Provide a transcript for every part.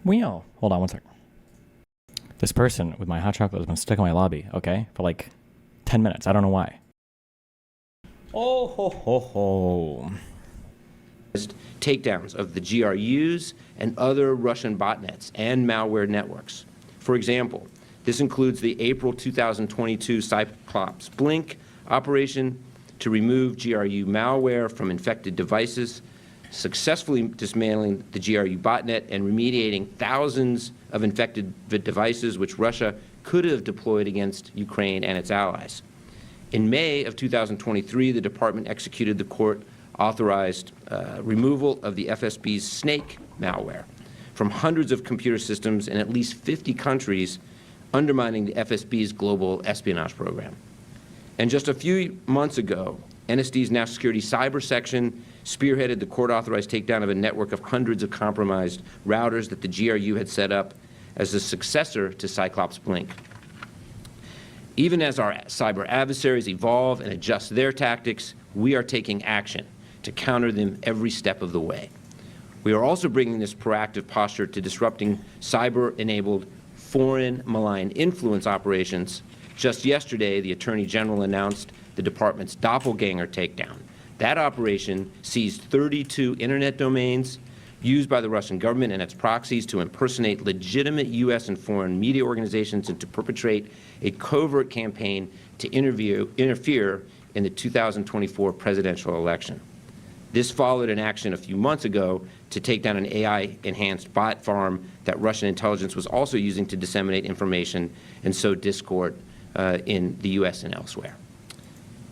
Wheel. Hold on one sec. This person with my hot chocolate has been stuck in my lobby, okay, for like 10 minutes. I don't know why. Oh ho ho ho. Takedowns of the GRUs and other Russian botnets and malware networks. For example, this includes the April 2022 Cyclops Blink operation to remove GRU malware from infected devices, successfully dismantling the GRU botnet and remediating thousands of infected devices which Russia could have deployed against Ukraine and its allies. In May of 2023, the department executed the court-authorized removal of the FSB's Snake malware from hundreds of computer systems in at least 50 countries, undermining the FSB's global espionage program. And just a few months ago, NSD's National Security Cyber Section spearheaded the court-authorized takedown of a network of hundreds of compromised routers that the GRU had set up as a successor to Cyclops Blink. Even as our cyber adversaries evolve and adjust their tactics, we are taking action to counter them every step of the way. We are also bringing this proactive posture to disrupting cyber-enabled foreign malign influence operations. Just yesterday, the Attorney General announced the department's doppelganger takedown. That operation seized 32 internet domains used by the Russian government and its proxies to impersonate legitimate U.S. and foreign media organizations and to perpetrate a covert campaign to interfere in the 2024 presidential election. This followed an action a few months ago to take down an AI-enhanced bot farm that Russian intelligence was also using to disseminate information and sow discord in the U.S. and elsewhere.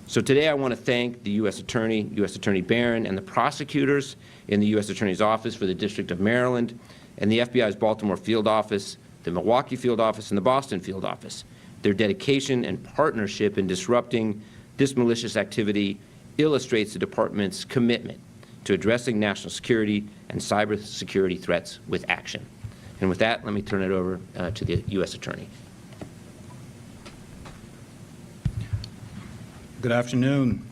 So today I want to thank the U.S. Attorney Barron, and the prosecutors in the U.S. Attorney's Office for the District of Maryland, and the FBI's Baltimore Field Office, the Milwaukee Field Office, and the Boston Field Office. Their dedication and partnership in disrupting this malicious activity illustrates the department's commitment to addressing national security and cybersecurity threats with action. And with that, let me turn it over to the U.S. Attorney. Good afternoon.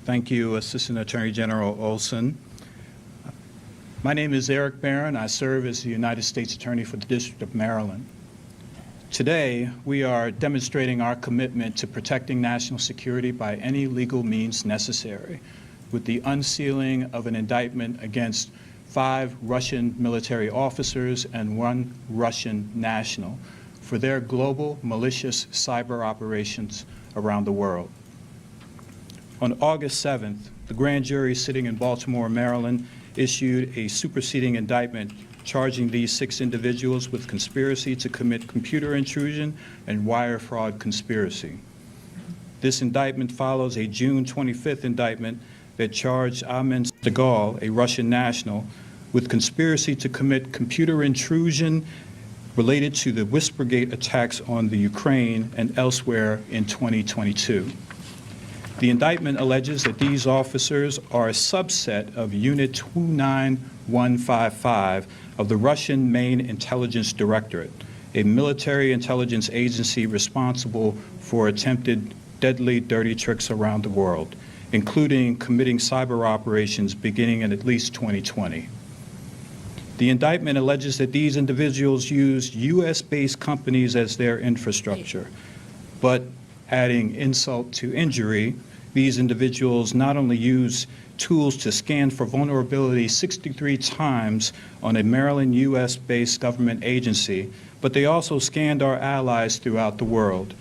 Thank you, Assistant Attorney General Olson. My name is Eric Barron. I serve as the United States Attorney for the District of Maryland. Today, we are demonstrating our commitment to protecting national security by any legal means necessary with the unsealing of an indictment against 5 Russian military officers and 1 Russian national for their global malicious cyber operations around the world. On August 7th, the grand jury sitting in Baltimore, Maryland, issued a superseding indictment charging these 6 individuals with conspiracy to commit computer intrusion and wire fraud conspiracy. This indictment follows a June 25th indictment that charged Ahmed Segal, a Russian national, with conspiracy to commit computer intrusion related to the Whispergate attacks on the Ukraine and elsewhere in 2022. The indictment alleges that these officers are a subset of Unit 29155 of the Russian Main Intelligence Directorate, a military intelligence agency responsible for attempted deadly dirty tricks around the world, including committing cyber operations beginning in at least 2020. The indictment alleges that these individuals used U.S.-based companies as their infrastructure, but adding insult to injury, these individuals not only used tools to scan for vulnerability 63 times on a Maryland U.S.-based government agency, but they also scanned our allies throughout the world,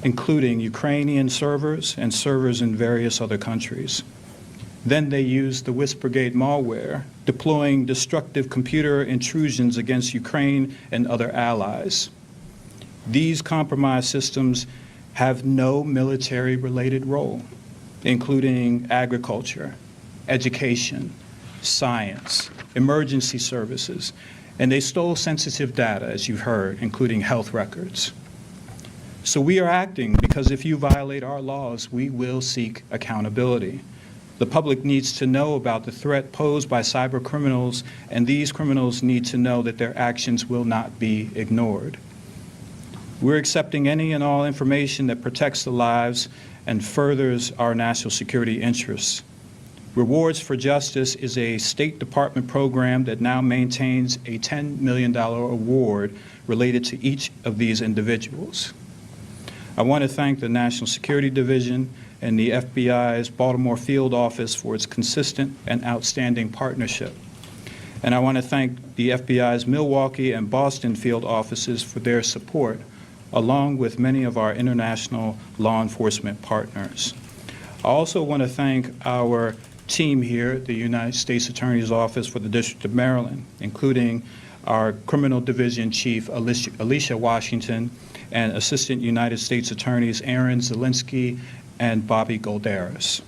including Ukrainian servers and servers in various other countries. Then they used the Whispergate malware, deploying destructive computer intrusions against Ukraine and other allies. These compromised systems have no military-related role, including agriculture, education, science, emergency services, and they stole sensitive data, as you've heard, including health records. So we are acting because if you violate our laws, we will seek accountability. The public needs to know about the threat posed by cyber criminals, and these criminals need to know that their actions will not be ignored. We're accepting any and all information that protects the lives and furthers our national security interests. Rewards for Justice is a State Department program that now maintains a $10 million award related to each of these individuals. I want to thank the National Security Division and the FBI's Baltimore Field Office for its consistent and outstanding partnership. And I want to thank the FBI's Milwaukee and Boston field offices for their support, along with many of our international law enforcement partners. I also want to thank our team here at the United States Attorney's Office for the District of Maryland, including our Criminal Division Chief Alicia Washington and Assistant United States Attorneys Aaron Zielinski and Bobby Golderis.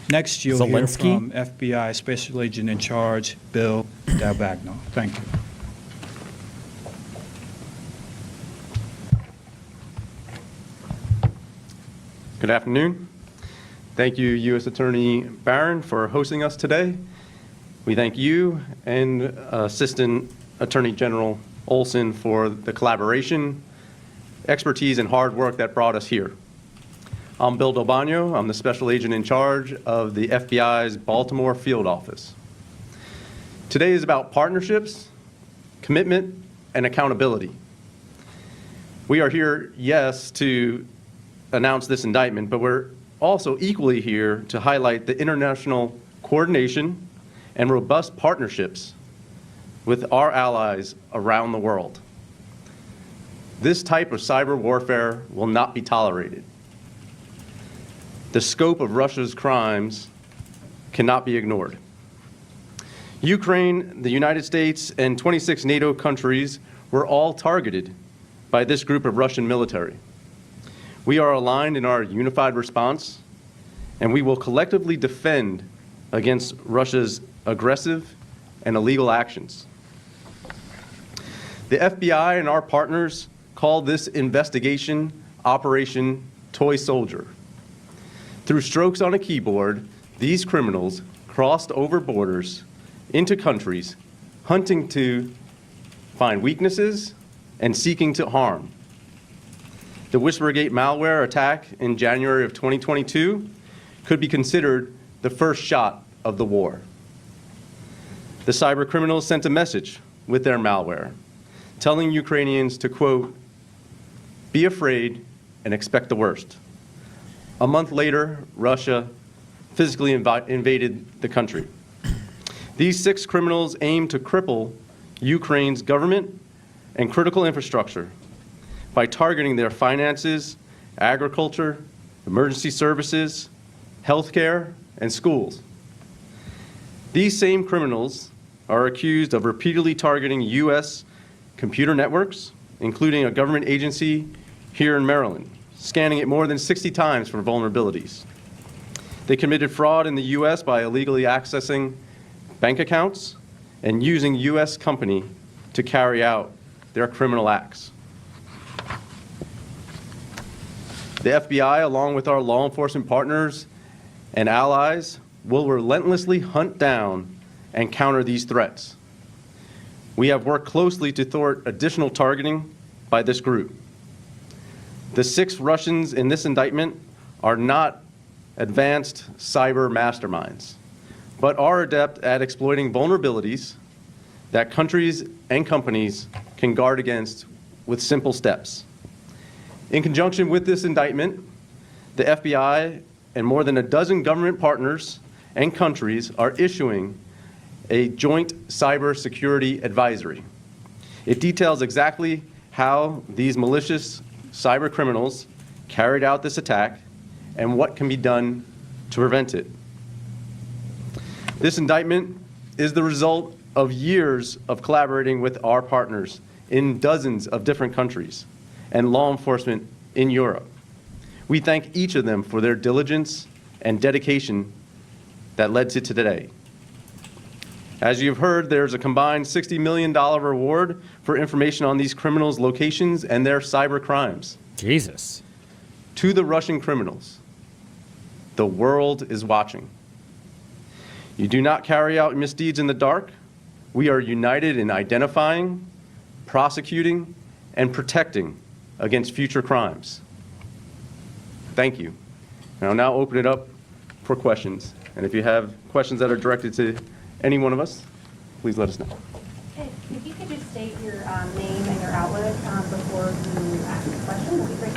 Next, you'll hear from FBI Special Agent in Charge, Bill D'Abagno. Thank you. Good afternoon. Thank you, U.S. Attorney Barron, for hosting us today. We thank you and Assistant Attorney General Olson for the collaboration, expertise, and hard work that brought us here. I'm Bill D'Abagno. I'm the Special Agent in charge of the FBI's Baltimore Field Office. Today is about partnerships, commitment, and accountability. We are here, yes, to announce this indictment, but we're also equally here to highlight the international coordination and robust partnerships with our allies around the world. This type of cyber warfare will not be tolerated. The scope of Russia's crimes cannot be ignored. Ukraine, the United States, and 26 NATO countries were all targeted by this group of Russian military. We are aligned in our unified response, and we will collectively defend against Russia's aggressive and illegal actions. The FBI and our partners call this investigation Operation Toy Soldier. Through strokes on a keyboard, these criminals crossed over borders into countries, hunting to find weaknesses and seeking to harm. The Whispergate malware attack in January of 2022 could be considered the first shot of the war. The cyber criminals sent a message with their malware, telling Ukrainians to, quote, "Be afraid and expect the worst." A month later, Russia physically invaded the country. These 6 criminals aimed to cripple Ukraine's government and critical infrastructure by targeting their finances, agriculture, emergency services, healthcare, and schools. These same criminals are accused of repeatedly targeting U.S. computer networks, including a government agency here in Maryland, scanning it more than 60 times for vulnerabilities. They committed fraud in the U.S. by illegally accessing bank accounts and using U.S. company to carry out their criminal acts. The FBI, along with our law enforcement partners and allies, will relentlessly hunt down and counter these threats. We have worked closely to thwart additional targeting by this group. The 6 Russians in this indictment are not advanced cyber masterminds, but are adept at exploiting vulnerabilities that countries and companies can guard against with simple steps. In conjunction with this indictment, the FBI and more than a dozen government partners and countries are issuing a joint cybersecurity advisory. It details exactly how these malicious cyber criminals carried out this attack and what can be done to prevent it. This indictment is the result of years of collaborating with our partners in dozens of different countries and law enforcement in Europe. We thank each of them for their diligence and dedication that led to today. As you've heard, there's a combined $60 million reward for information on these criminals' locations and their cyber crimes. Jesus. To the Russian criminals, the world is watching. You do not carry out misdeeds in the dark. We are united in identifying, prosecuting, and protecting against future crimes. Thank you. And I'll now open it up for questions And if you have questions that are directed to any one of us, please let us know. If you could just state your name and your outlet before you ask the question, that'd be great.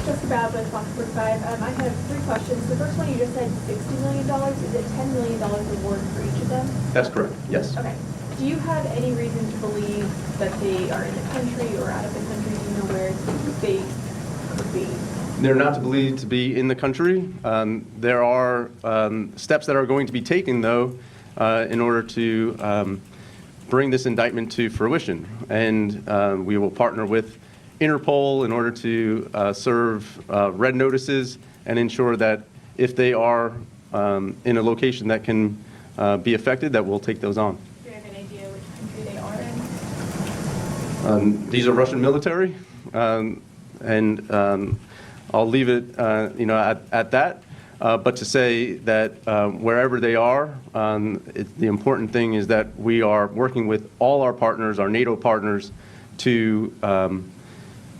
Jessica Babb with Fox 45. I have 3 questions. The first one, you just said $60 million. Is it $10 million reward for each of them? That's correct, yes. Okay. Do you have any reason to believe that they are in the country or out of the country? Do you know where they could be? They're not believed to be in the country. There are steps that are going to be taken, though, in order to bring this indictment to fruition. And we will partner with Interpol in order to serve red notices and ensure that if they are in a location that can be affected, that we'll take those on. Do you have an idea which country they are in? These are Russian military, and I'll leave it, at that. But to say that wherever they are, the important thing is that we are working with all our partners, our NATO partners, to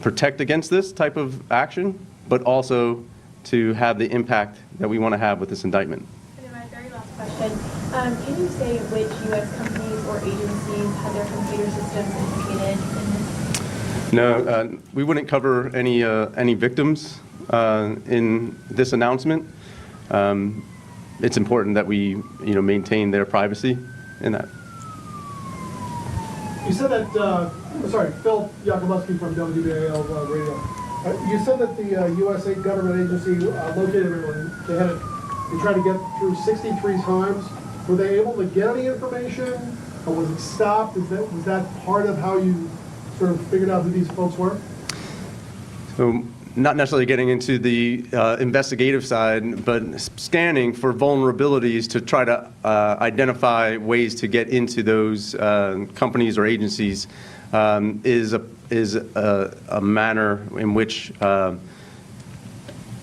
protect against this type of action, but also to have the impact that we want to have with this indictment. And then my very last question, can you say which U.S. companies or agencies had their computer systems implicated in this? No, we wouldn't cover any victims in this announcement. It's important that we, maintain their privacy in that. You said that, Phil Yakovlevsky from WBAL Radio. You said that the U.S. government agency located everyone, they tried to get through 63 times. Were they able to get any information, or was it stopped? Was that part of how you sort of figured out who these folks were? So, not necessarily getting into the investigative side, but scanning for vulnerabilities to try to identify ways to get into those companies or agencies is a manner in which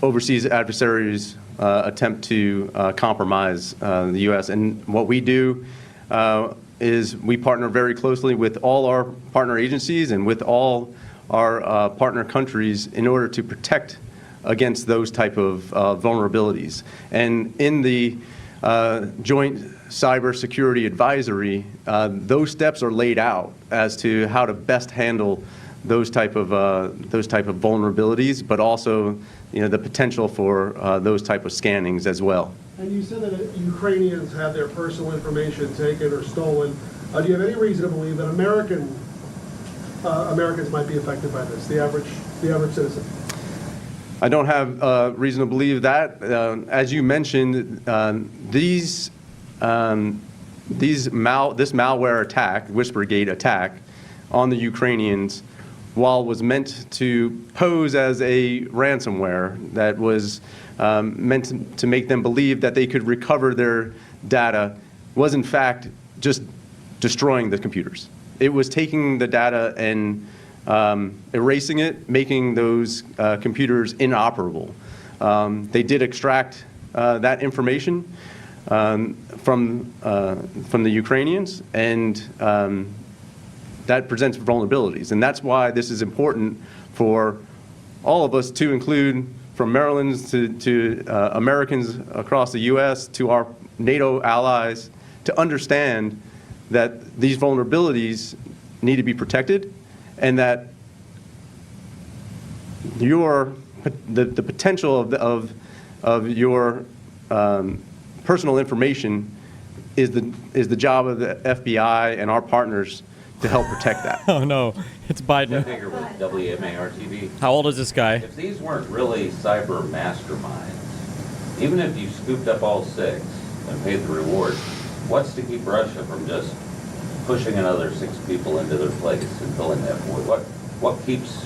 overseas adversaries attempt to compromise the U.S. And what we do is we partner very closely with all our partner agencies and with all our partner countries in order to protect against those type of vulnerabilities. And in the Joint Cybersecurity Advisory, those steps are laid out as to how to best handle those type of vulnerabilities, but also the potential for those type of scannings as well. And you said that Ukrainians had their personal information taken or stolen. Do you have any reason to believe that Americans might be affected by this, the average citizen? I don't have reason to believe that. As you mentioned, this malware attack, Whispergate attack, on the Ukrainians, while was meant to pose as a ransomware that was meant to make them believe that they could recover their data, was in fact just destroying the computers. It was taking the data and erasing it, making those computers inoperable. They did extract that information from the Ukrainians, and that presents vulnerabilities. And that's why this is important for all of us to include, from Maryland's to Americans across the U.S., to our NATO allies, to understand that these vulnerabilities need to be protected, and that the potential of your personal information is the job of the FBI and our partners to help protect that. Oh no, it's Biden. Figure with WMAR-TV. How old is this guy? If these weren't really cyber masterminds, even if you scooped up all 6 and paid the reward, what's to keep Russia from just pushing another 6 people into their place and filling that void? What keeps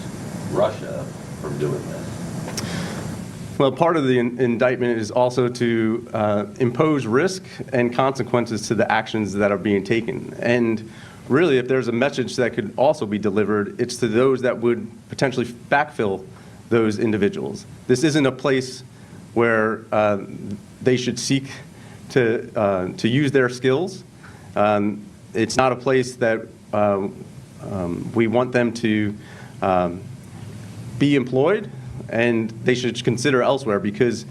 Russia from doing this? Well, part of the indictment is also to impose risk and consequences to the actions that are being taken. And really, if there's a message that could also be delivered, it's to those that would potentially backfill those individuals. This isn't a place where they should seek to use their skills. It's not a place that we want them to be employed, and they should consider elsewhere, because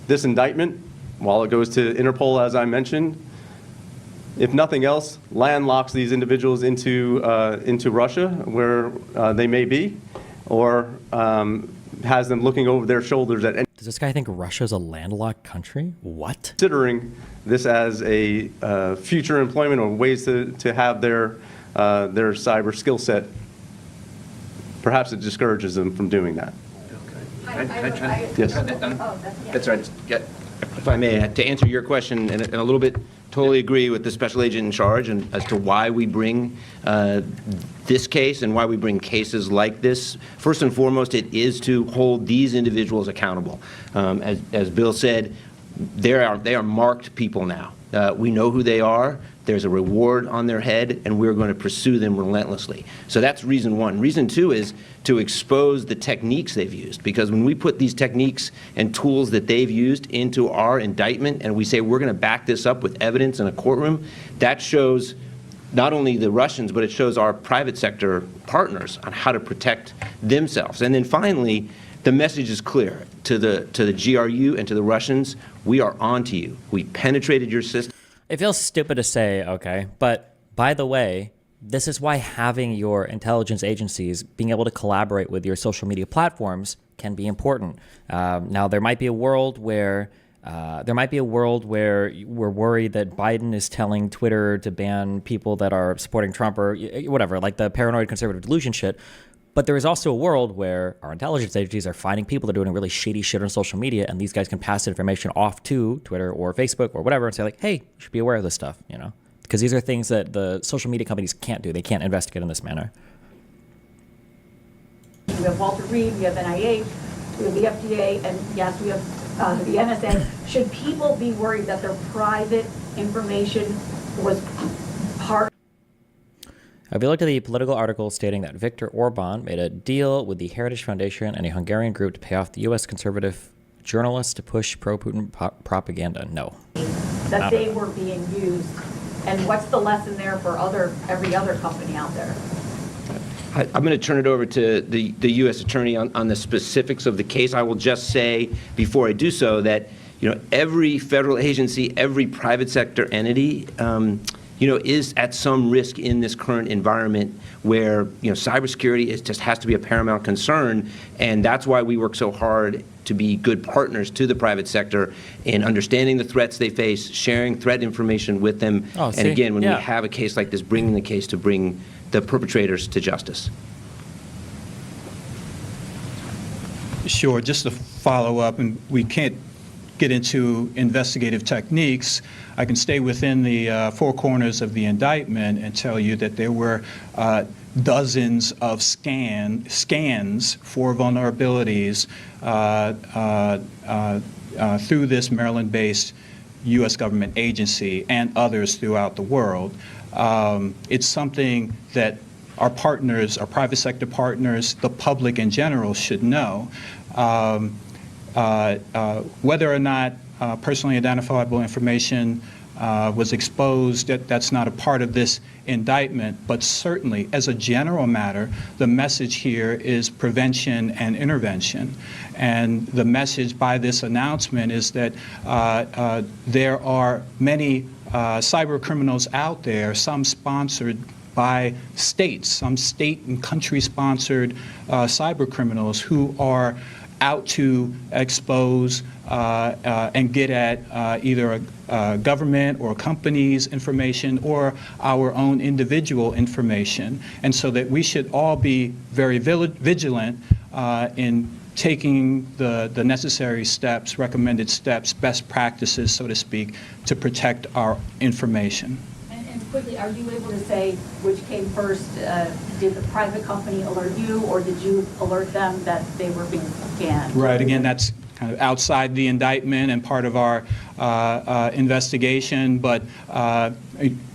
this indictment, while it goes to Interpol, as I mentioned, if nothing else, landlocks these individuals into Russia, where they may be, or has them looking over their shoulders at any. Does this guy think Russia's a landlocked country? What? Considering this as a future employment or ways to have their cyber skill set, perhaps it discourages them from doing that. Yes. That's right. If I may, to answer your question, and a little bit, totally agree with the special agent in charge and as to why we bring this case and why we bring cases like this. First and foremost, it is to hold these individuals accountable. As Bill said, they are marked people now. We know who they are. There's a reward on their head, and we're going to pursue them relentlessly. So that's reason one. Reason two is to expose the techniques they've used, because when we put these techniques and tools that they've used into our indictment and we say we're going to back this up with evidence in a courtroom, that shows not only the Russians, but it shows our private sector partners on how to protect themselves. And then finally, the message is clear to the GRU and to the Russians: we are on to you. We penetrated your system. It feels stupid to say, okay, but by the way, this is why having your intelligence agencies being able to collaborate with your social media platforms can be important. Now, there might be a world where we're worried that Biden is telling Twitter to ban people that are supporting Trump or whatever, like the paranoid conservative delusion shit. But there is also a world where our intelligence agencies are finding people that are doing really shady shit on social media, and these guys can pass information off to Twitter or Facebook or whatever and say like, hey, you should be aware of this stuff, you know? Because these are things that the social media companies can't do. They can't investigate in this manner. We have Walter Reed, we have NIH, we have the FDA, and yes, we have the NSA. Should people be worried that their private information was part? Have you looked at the political article stating that Viktor Orban made a deal with the Heritage Foundation and a Hungarian group to pay off the U.S. conservative journalists to push pro-Putin propaganda? No. That they were being used. And what's the lesson there for every other company out there? I'm going to turn it over to the U.S. Attorney on the specifics of the case. I will just say before I do so that, you know, every federal agency, every private sector entity, is at some risk in this current environment where, cybersecurity just has to be a paramount concern. And that's why we work so hard to be good partners to the private sector in understanding the threats they face, sharing threat information with them. And again, when we have a case like this, bringing the case to bring the perpetrators to justice. Sure, just to follow up, and we can't get into investigative techniques. I can stay within the four corners of the indictment and tell you that there were dozens of scans for vulnerabilities through this Maryland-based U.S. government agency and others throughout the world. It's something that our partners, our private sector partners, the public in general should know. Whether or not personally identifiable information was exposed, that's not a part of this indictment, but certainly as a general matter, the message here is prevention and intervention. And the message by this announcement is that there are many cyber criminals out there, some sponsored by states, some state and country sponsored cyber criminals who are out to expose and get at either a government or company's information or our own individual information. And so that we should all be very vigilant in taking the necessary steps, recommended steps, best practices, so to speak, to protect our information. And quickly, are you able to say which came first? Did the private company alert you, or did you alert them that they were being scanned? Right. Again, that's kind of outside the indictment and part of our investigation. But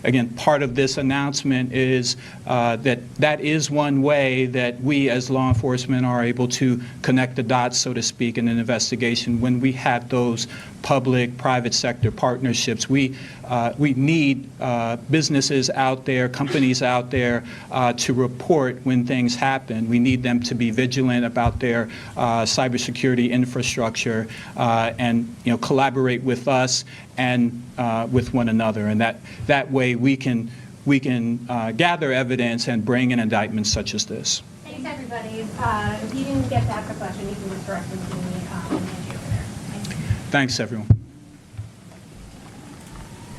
again, part of this announcement is that is one way that we as law enforcement are able to connect the dots, so to speak, in an investigation. When we have those public-private sector partnerships, we need businesses out there, companies out there to report when things happen. We need them to be vigilant about their cybersecurity infrastructure and collaborate with us and with one another. And that way we can gather evidence and bring in indictments such as this. Thanks, everybody. If you didn't get to ask a question, you can just direct them to me and Angie over there. Thank you. Thanks, everyone.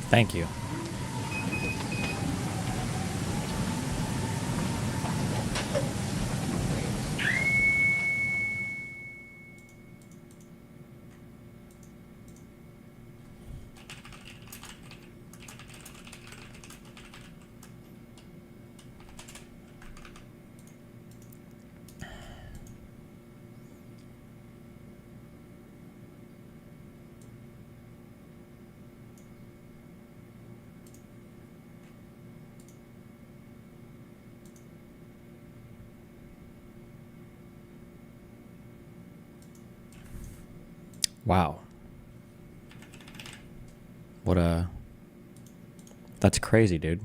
Thank you. Wow. That's crazy, dude.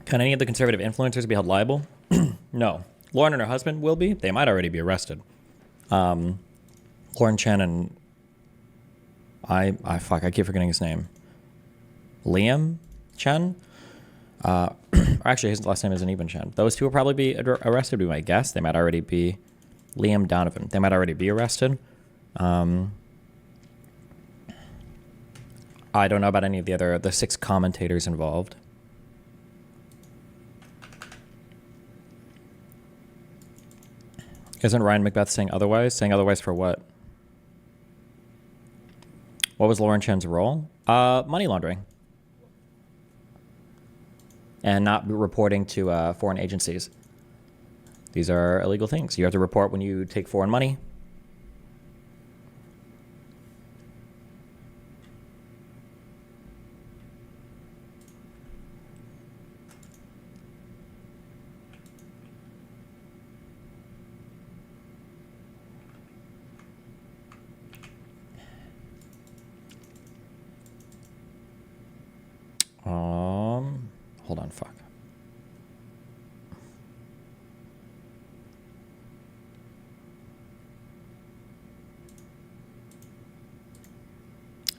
Can any of the conservative influencers be held liable? No. Lauren and her husband will be. They might already be arrested. Lauren Chen and I keep forgetting his name. Liam Chen? Actually, his last name isn't even Chen. Those two will probably be arrested, would be my guess. They might already be Liam Donovan. They might already be arrested. I don't know about any of the 6 commentators involved. Isn't Ryan Macbeth saying otherwise? Saying otherwise for what? What was Lauren Chen's role? Money laundering. And not reporting to foreign agencies. These are illegal things. You have to report when you take foreign money. Hold on, fuck.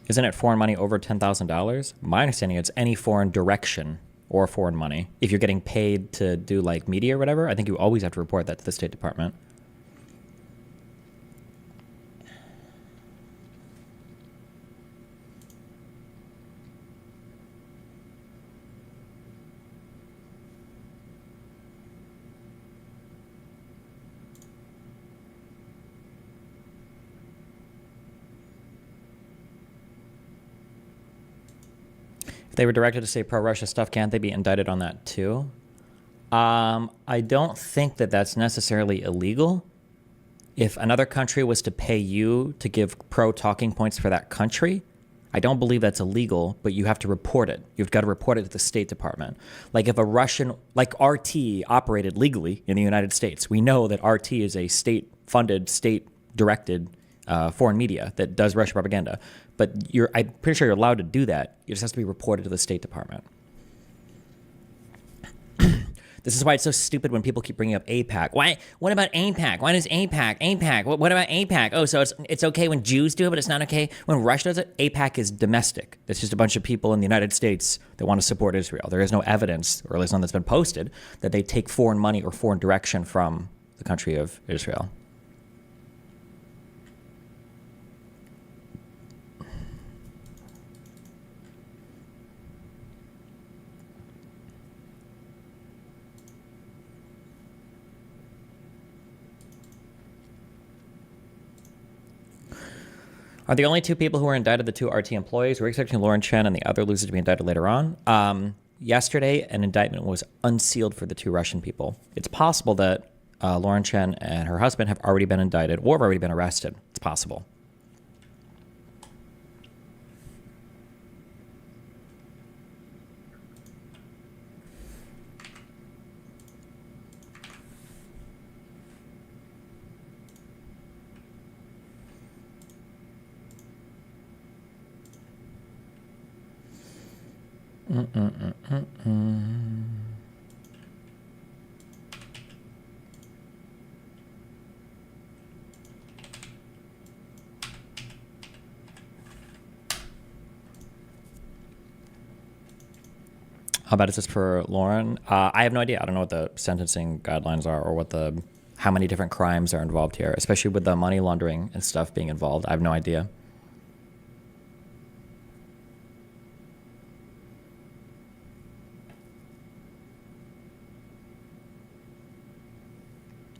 Isn't it foreign money over $10,000? My understanding is any foreign direction or foreign money. If you're getting paid to do like media or whatever, I think you always have to report that to the State Department. They were directed to say pro-Russia stuff. Can't they be indicted on that too? I don't think that that's necessarily illegal. If another country was to pay you to give pro-talking points for that country, I don't believe that's illegal, but you have to report it. You've got to report it to the State Department. Like if a Russian, like RT operated legally in the United States, we know that RT is a state-funded, state-directed foreign media that does Russian propaganda. But I'm pretty sure you're allowed to do that. It just has to be reported to the State Department. This is why it's so stupid when people keep bringing up AIPAC. Why? What about AIPAC? Why does AIPAC? What about AIPAC? Oh, so it's okay when Jews do it, but it's not okay when Russia does it? AIPAC is domestic. It's just a bunch of people in the United States that want to support Israel. There is no evidence, or at least none that's been posted, that they take foreign money or foreign direction from the country of Israel. Are the only two people who were indicted the two RT employees? We're expecting Lauren Chen and the other loser to be indicted later on. Yesterday, an indictment was unsealed for the two Russian people. It's possible that Lauren Chen and her husband have already been indicted or have already been arrested. It's possible. How bad is this for Lauren? I have no idea. I don't know what the sentencing guidelines are or how many different crimes are involved here, especially with the money laundering and stuff being involved. I have no idea.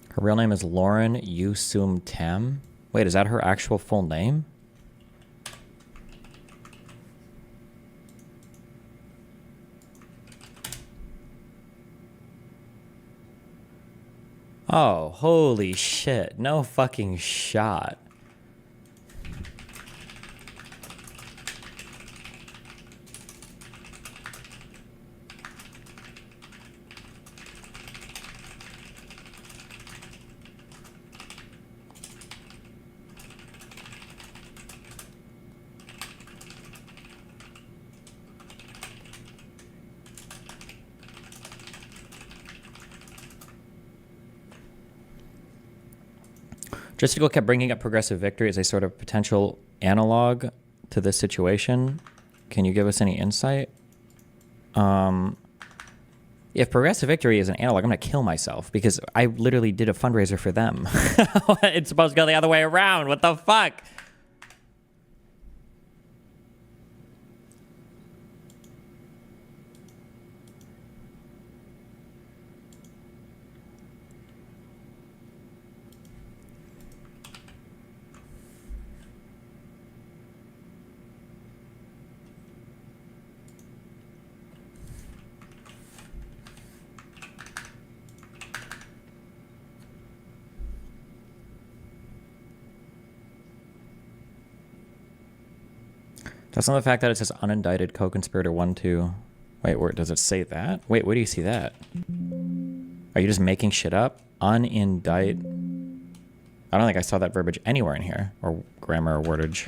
Her real name is Lauren Yusum Tam. Wait, is that her actual full name? Oh, holy shit. No fucking shot. Justico kept bringing up Progressive Victory as a sort of potential analog to this situation. Can you give us any insight? If Progressive Victory is an analog, I'm going to kill myself because I literally did a fundraiser for them. It's supposed to go the other way around. What the fuck? That's not the fact that it says unindicted co-conspirator 1, 2. Wait, where does it say that? Wait, where do you see that? Are you just making shit up? Unindict. I don't think I saw that verbiage anywhere in here, or grammar or wordage.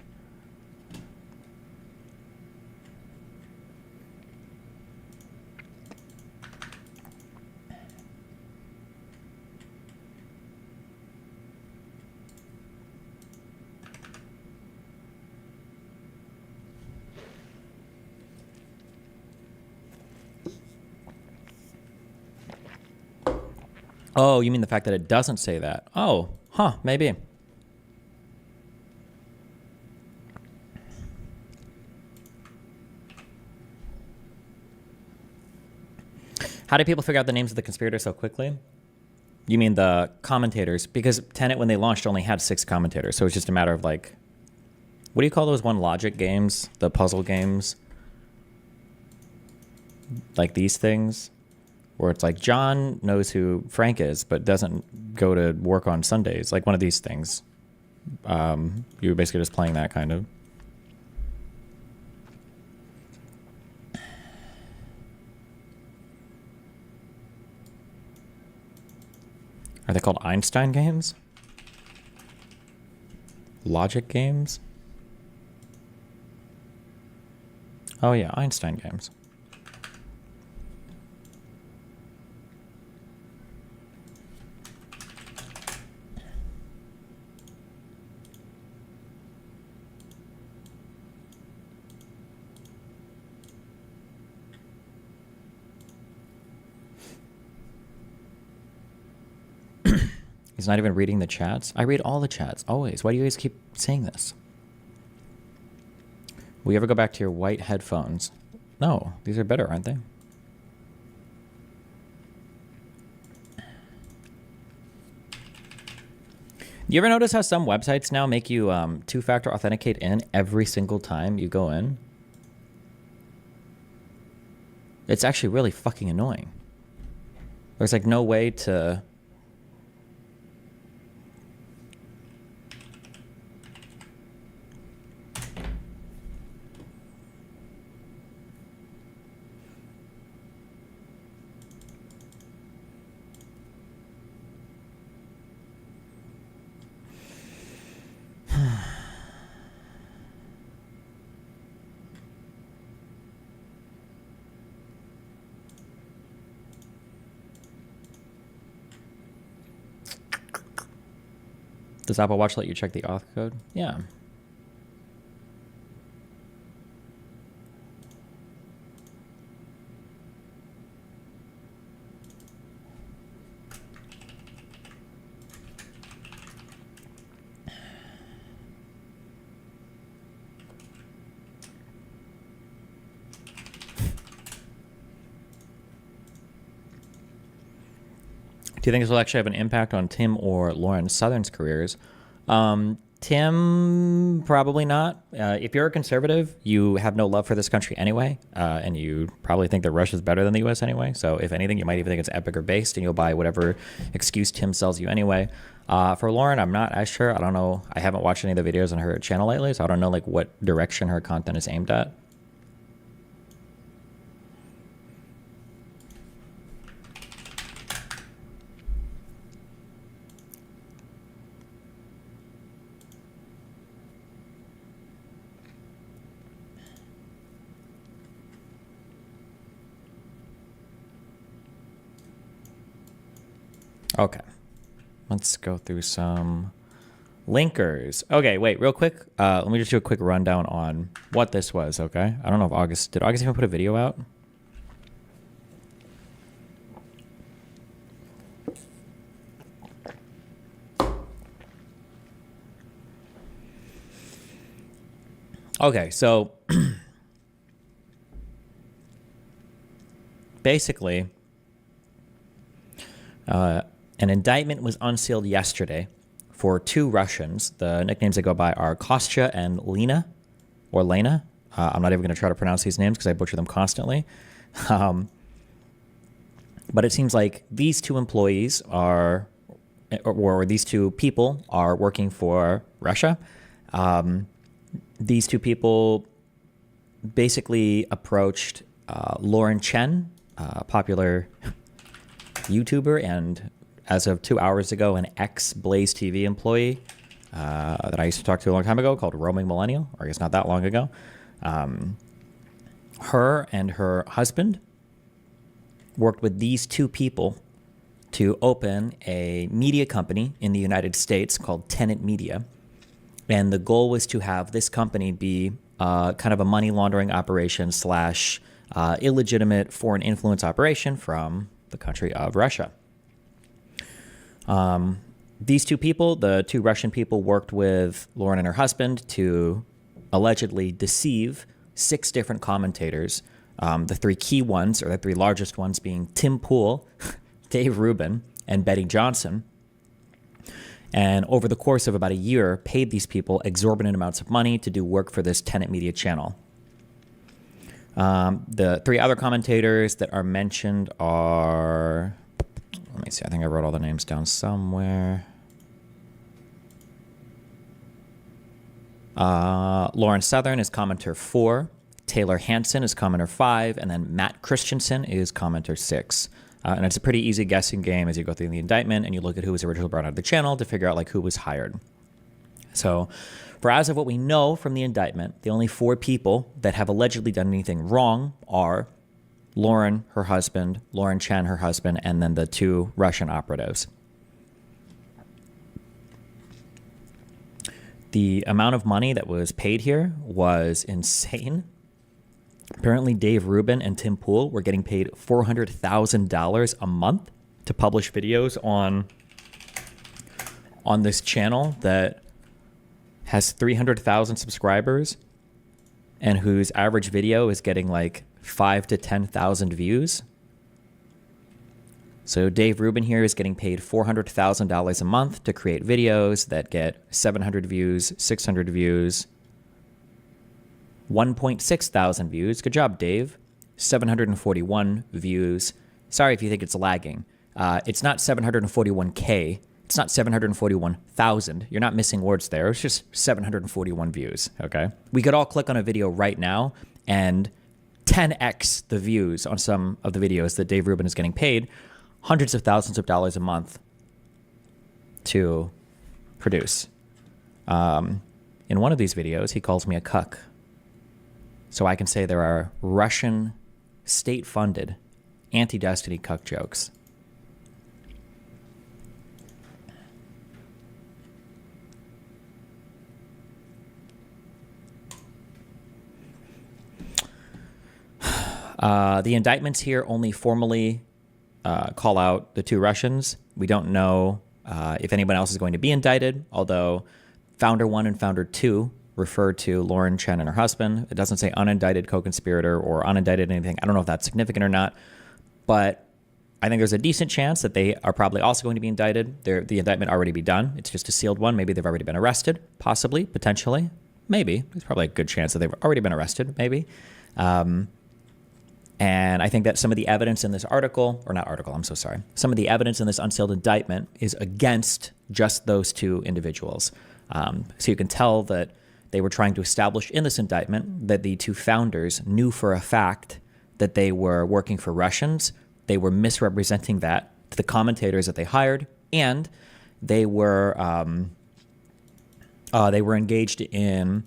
Oh, you mean the fact that it doesn't say that? Oh, huh, maybe. How do people figure out the names of the conspirators so quickly? You mean the commentators? Because Tenet, when they launched, only had 6 commentators, so it's just a matter of like, what do you call those logic games? The puzzle games? Like these things? Where it's like, John knows who Frank is, but doesn't go to work on Sundays. Like one of these things. You were basically just playing that kind of. Are they called Einstein games? Logic games? Oh yeah, Einstein games. He's not even reading the chats. I read all the chats, always. Why do you guys keep saying this? Will you ever go back to your white headphones? No, these are better, aren't they? You ever notice how some websites now make you two-factor authenticate in every single time you go in? It's actually really fucking annoying. There's like no way to... Does Apple Watch let you check the auth code? Yeah. Do you think this will actually have an impact on Tim or Lauren Southern's careers? Tim, probably not. If you're a conservative, you have no love for this country anyway, and you probably think that Russia's better than the U.S. anyway. So if anything, you might even think it's epic or based, and you'll buy whatever excuse Tim sells you anyway. For Lauren, I'm not as sure. I don't know. I haven't watched any of the videos on her channel lately, so I don't know like what direction her content is aimed at. Okay, let's go through some linkers. Okay, wait, real quick. Let me just do a quick rundown on what this was, okay? I don't know if did August even put a video out? Okay, so basically, an indictment was unsealed yesterday for two Russians. The nicknames they go by are Kostya and Lena, or Lena. I'm not even going to try to pronounce these names because I butcher them constantly. But it seems like these two employees are, or these two people are working for Russia. These two people basically approached Lauren Chen, a popular YouTuber and, as of 2 hours ago, an ex-Blaze TV employee that I used to talk to a long time ago called Roaming Millennial, or I guess not that long ago. Her and her husband worked with these two people to open a media company in the United States called Tenet Media. And the goal was to have this company be kind of a money laundering operation slash illegitimate foreign influence operation from the country of Russia. These two people, the two Russian people, worked with Lauren and her husband to allegedly deceive 6 different commentators. The 3 key ones, or the 3 largest ones, being Tim Pool, Dave Rubin, and Betty Johnson. And over the course of about a year, paid these people exorbitant amounts of money to do work for this Tenet Media channel. The 3 other commentators that are mentioned are, let me see, I think I wrote all the names down somewhere. Lauren Southern is commenter 4, Taylor Hansen is commenter 5, and then Matt Christensen is commenter 6. And it's a pretty easy guessing game as you go through the indictment and you look at who was originally brought out of the channel to figure out like who was hired. So for as of what we know from the indictment, the only 4 people that have allegedly done anything wrong are Lauren, her husband, Lauren Chen, her husband, and then the 2 Russian operatives. The amount of money that was paid here was insane. Apparently, Dave Rubin and Tim Pool were getting paid $400,000 a month to publish videos on on this channel that has 300,000 subscribers and whose average video is getting like 5 to 10,000 views. So Dave Rubin here is getting paid $400,000 a month to create videos that get 700 views, 600 views, 1.6 thousand views. Good job, Dave. 741 views. Sorry if you think it's lagging. It's not 741K. It's not 741,000. You're not missing words there. It's just 741 views, okay? We could all click on a video right now and 10x the views on some of the videos that Dave Rubin is getting paid hundreds of thousands of dollars a month to produce. In one of these videos, he calls me a cuck. So I can say there are Russian state-funded anti-Destiny cuck jokes. The indictments here only formally call out the two Russians. We don't know if anyone else is going to be indicted, although Founder 1 and Founder 2 refer to Lauren Chen and her husband. It doesn't say unindicted co-conspirator or unindicted anything. I don't know if that's significant or not, but I think there's a decent chance that they are probably also going to be indicted. The indictment already be done. It's just a sealed one. Maybe they've already been arrested, possibly, potentially, maybe. There's probably a good chance that they've already been arrested, maybe. And I think that some of the evidence in this article, or not article, I'm so sorry, some of the evidence in this unsealed indictment is against just those two individuals. So you can tell that they were trying to establish in this indictment that the two founders knew for a fact that they were working for Russians. They were misrepresenting that to the commentators that they hired, and they were engaged in,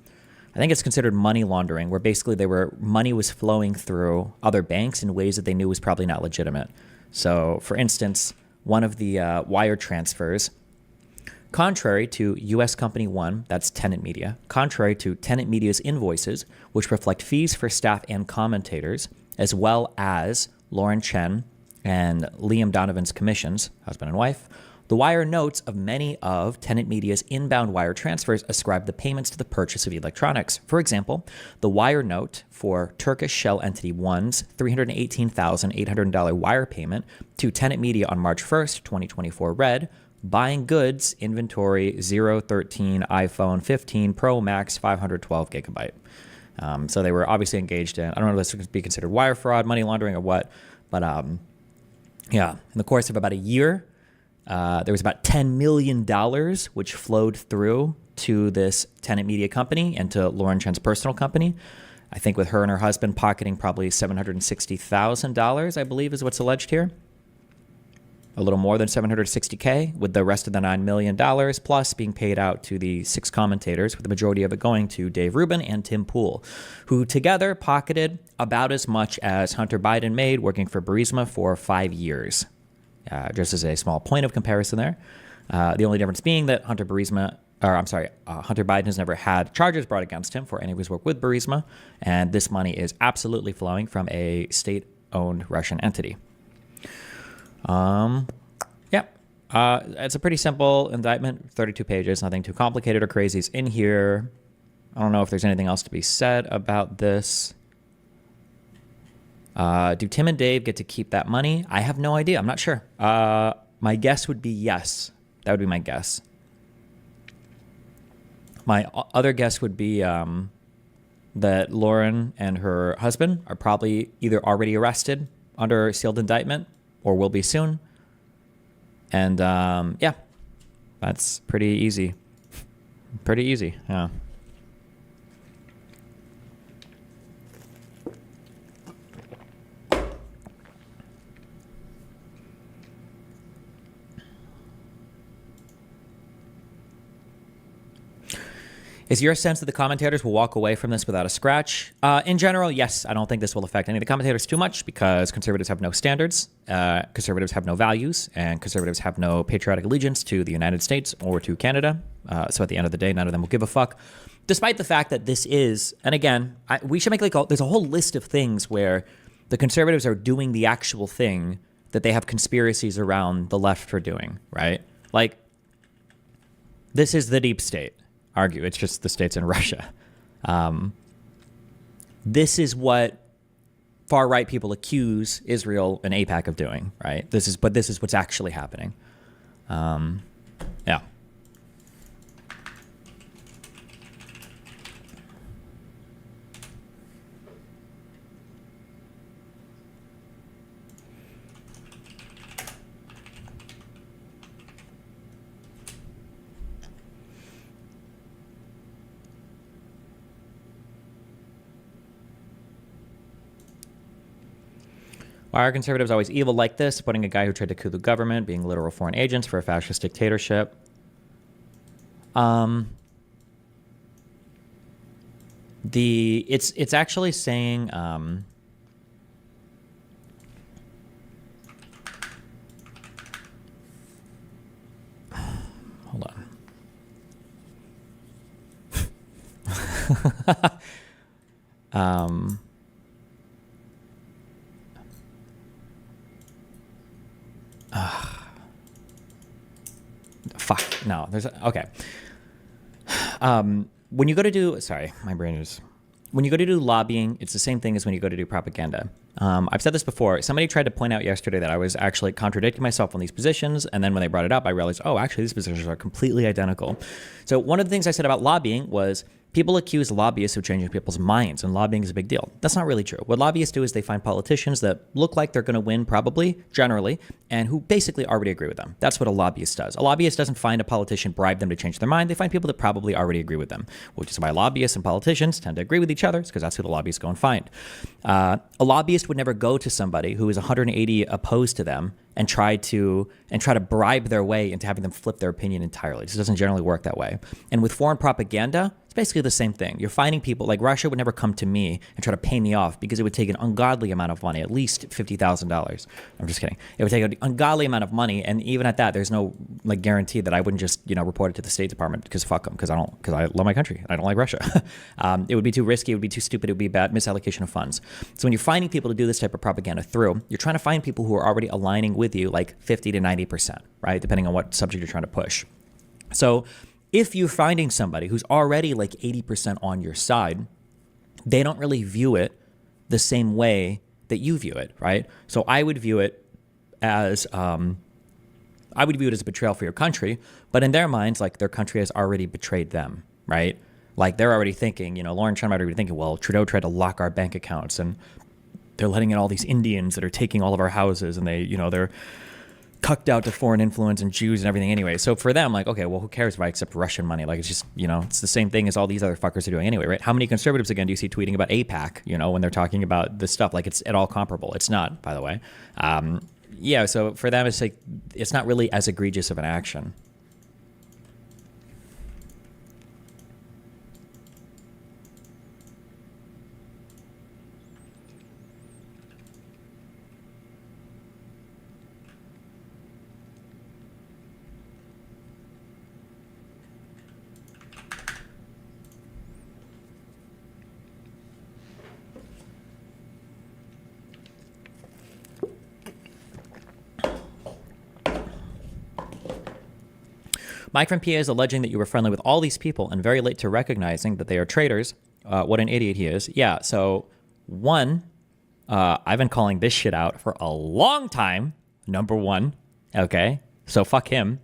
I think it's considered money laundering, where basically money was flowing through other banks in ways that they knew was probably not legitimate. So, for instance, one of the wire transfers, contrary to U.S. Company 1, that's Tenet Media, contrary to Tenet Media's invoices, which reflect fees for staff and commentators, as well as Lauren Chen and Liam Donovan's commissions, husband and wife, the wire notes of many of Tenet Media's inbound wire transfers ascribe the payments to the purchase of electronics. For example, the wire note for Turkish Shell Entity 1's $318,800 wire payment to Tenet Media on March 1st, 2024 read, buying goods, inventory, 013 iPhone 15 Pro Max 512 gigabyte. So they were obviously engaged in, I don't know if this would be considered wire fraud, money laundering, or what, but yeah, in the course of about a year, there was about $10 million which flowed through to this Tenet Media company and to Lauren Chen's personal company. I think with her and her husband pocketing probably $760,000, I believe is what's alleged here. A little more than $760K, with the rest of the $9 million plus being paid out to the 6 commentators, with the majority of it going to Dave Rubin and Tim Pool, who together pocketed about as much as Hunter Biden made working for Burisma for 5 years. Just as a small point of comparison there. The only difference being that Hunter Biden has never had charges brought against him for any of his work with Burisma, and this money is absolutely flowing from a state-owned Russian entity. It's a pretty simple indictment, 32 pages, nothing too complicated or crazy is in here. I don't know if there's anything else to be said about this. Do Tim and Dave get to keep that money? I have no idea. I'm not sure. My guess would be yes. That would be my guess. My other guess would be that Lauren and her husband are probably either already arrested under sealed indictment or will be soon. And yeah, that's pretty easy. Pretty easy, yeah. Is your sense that the commentators will walk away from this without a scratch? In general, yes. I don't think this will affect any of the commentators too much because conservatives have no standards, conservatives have no values, and conservatives have no patriotic allegiance to the United States or to Canada. So at the end of the day, none of them will give a fuck. Despite the fact that this is, and again, we should make there's a whole list of things where the conservatives are doing the actual thing that they have conspiracies around the left for doing, right? Like, This is the deep state. Argue it's just the states in Russia. This is what far right people accuse Israel and AIPAC of doing, right? This is what's actually happening. Yeah. Why are conservatives always evil like this? Supporting a guy who tried to coup the government, being literal foreign agents for a fascist dictatorship. It's actually saying hold on. Fuck. No, there's okay. When you go to do, sorry, my brain is. When you go to do lobbying, it's the same thing as when you go to do propaganda. I've said this before. Somebody tried to point out yesterday that I was actually contradicting myself on these positions, and then when they brought it up, I realized, oh, actually, these positions are completely identical. So one of the things I said about lobbying was people accuse lobbyists of changing people's minds, and lobbying is a big deal. That's not really true. What lobbyists do is they find politicians that look like they're going to win, probably, generally, and who basically already agree with them. That's what a lobbyist does. A lobbyist doesn't find a politician, bribe them to change their mind. They find people that probably already agree with them, which is why lobbyists and politicians tend to agree with each other. It's because that's who the lobbyists go and find. A lobbyist would never go to somebody who is 180 opposed to them and try to bribe their way into having them flip their opinion entirely. This doesn't generally work that way. And with foreign propaganda, it's basically the same thing. You're finding people like Russia would never come to me and try to pay me off because it would take an ungodly amount of money, at least $50,000. I'm just kidding. It would take an ungodly amount of money, and even at that, there's no like guarantee that I wouldn't just report it to the State Department because fuck them, because I love my country. I don't like Russia. It would be too risky. It would be too stupid. It would be bad misallocation of funds. So when you're finding people to do this type of propaganda through, you're trying to find people who are already aligning with you like 50 to 90%, right? Depending on what subject you're trying to push. So if you're finding somebody who's already like 80% on your side, they don't really view it the same way that you view it, right? So I would view it as a betrayal for your country, but in their minds, like their country has already betrayed them, right? Like they're already thinking, Lauren Trump might already be thinking, well, Trudeau tried to lock our bank accounts and they're letting in all these Indians that are taking all of our houses and they're cucked out to foreign influence and Jews and everything anyway. So for them, like, okay, well, who cares if I accept Russian money? Like, it's just, it's the same thing as all these other fuckers are doing anyway, right? How many conservatives, again, do you see tweeting about AIPAC, when they're talking about this stuff? Like, it's at all comparable. It's not, by the way. Yeah, so for them, it's like, it's not really as egregious of an action. Mike from PA is alleging that you were friendly with all these people and very late to recognizing that they are traitors. What an idiot he is. Yeah, so one, I've been calling this shit out for a long time, number one. Okay, so fuck him.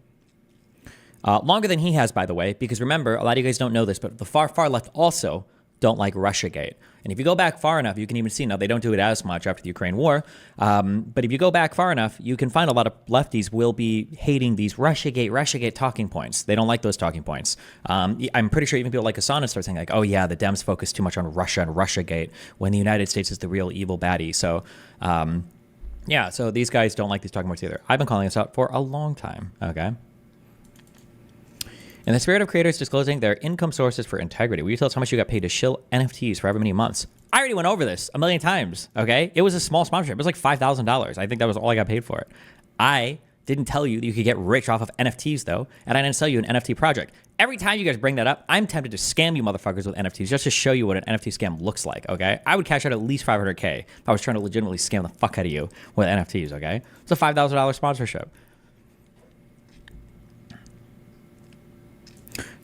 Longer than he has, by the way, because remember, a lot of you guys don't know this, but the far, far left also don't like Russiagate. And if you go back far enough, you can even see, now they don't do it as much after the Ukraine war, but if you go back far enough, you can find a lot of lefties will be hating these Russiagate talking points. They don't like those talking points. I'm pretty sure even people like Asana start saying like, oh yeah, the Dems focus too much on Russia and Russiagate when the United States is the real evil baddie. So yeah, so these guys don't like these talking points either. I've been calling this out for a long time, okay? In the spirit of creators disclosing their income sources for integrity, will you tell us how much you got paid to shill NFTs for however many months? I already went over this a million times, okay? It was a small sponsorship. It was like $5,000. I think that was all I got paid for it. I didn't tell you that you could get rich off of NFTs, though, and I didn't sell you an NFT project. Every time you guys bring that up, I'm tempted to scam you motherfuckers with NFTs just to show you what an NFT scam looks like, okay? I would cash out at least $500K if I was trying to legitimately scam the fuck out of you with NFTs, okay? It's a $5,000 sponsorship.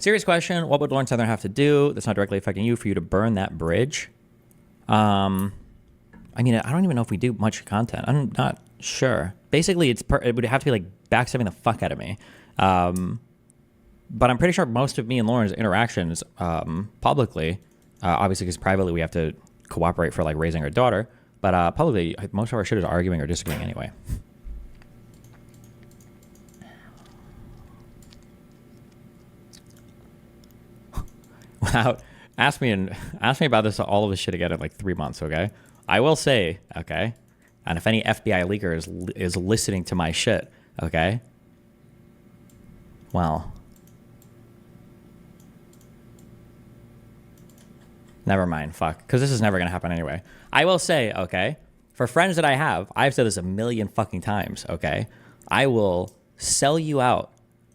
Serious question. What would Lauren Southern have to do that's not directly affecting you for you to burn that bridge? I mean, I don't even know if we do much content. I'm not sure. Basically, it would have to be like backstabbing the fuck out of me. But I'm pretty sure most of me and Lauren's interactions publicly, obviously because privately we have to cooperate for like raising our daughter, but publicly most of our shit is arguing or disagreeing anyway. Wow. Ask me about this all of this shit again in like 3 months, okay? I will say, okay, and if any FBI leaker is listening to my shit, okay, well, never mind, fuck, because this is never gonna happen anyway. I will say, okay, for friends that I have, I've said this a million fucking times, okay, I will sell you out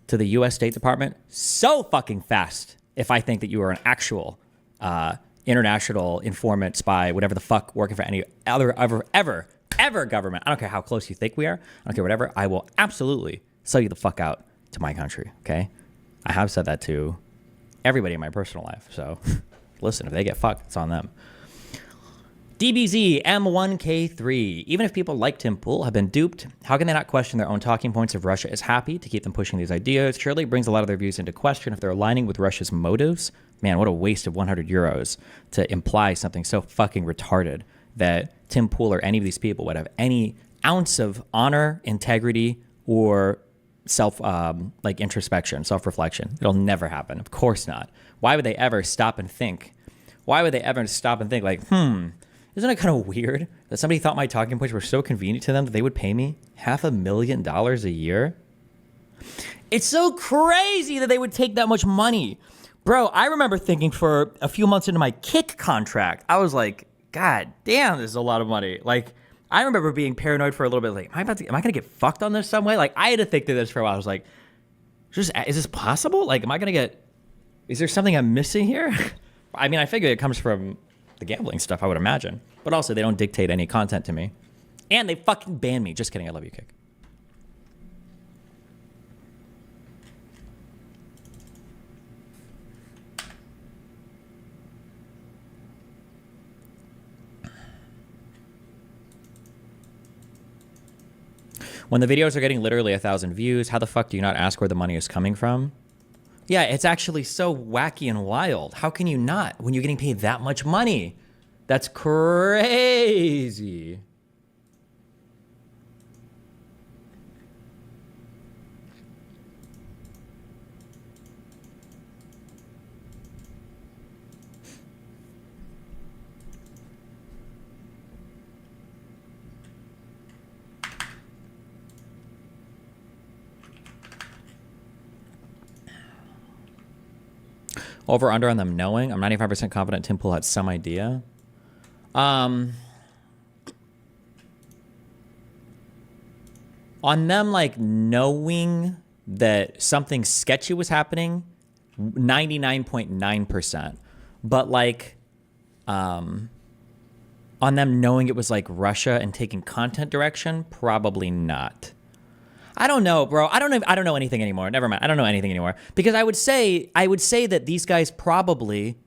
to the U.S. State Department so fucking fast if I think that you are an actual international informant, spy, whatever the fuck, working for any other ever government. I don't care how close you think we are. I don't care whatever. I will absolutely sell you the fuck out to my country. Okay, I have said that to everybody in my personal life. So listen, if they get fucked, it's on them. DBZ M1K3. Even if people like Tim Pool have been duped, how can they not question their own talking points if Russia is happy to keep them pushing these ideas? Surely it brings a lot of their views into question if they're aligning with Russia's motives. Man, what a waste of 100 euros to imply something so fucking retarded that Tim Pool or any of these people would have any ounce of honor, integrity, or like introspection, self-reflection. It'll never happen. Of course not. Why would they ever stop and think? Like, isn't it kind of weird that somebody thought my talking points were so convenient to them that they would pay me $500,000 a year? It's so crazy that they would take that much money. Bro, I remember thinking for a few months into my Kick contract, I was like, God damn, this is a lot of money. Like, I remember being paranoid for a little bit. Like, am I going to get fucked on this some way? Like, I had to think through this for a while. I was like, is this possible? Like, is there something I'm missing here? I mean, I figure it comes from the gambling stuff, I would imagine. But also, they don't dictate any content to me. And they fucking ban me. Just kidding. I love you, Kick. When the videos are getting literally 1,000 views, how the fuck do you not ask where the money is coming from? Yeah, it's actually so wacky and wild. How can you not when you're getting paid that much money? That's crazy. Over under on them knowing. I'm 95% confident Tim Pool had some idea. On them like knowing that something sketchy was happening, 99.9%. But like on them knowing it was like Russia and taking content direction, probably not. I don't know, bro. I don't know anything anymore. Never mind. I don't know anything anymore. Because I would say that these guys probably,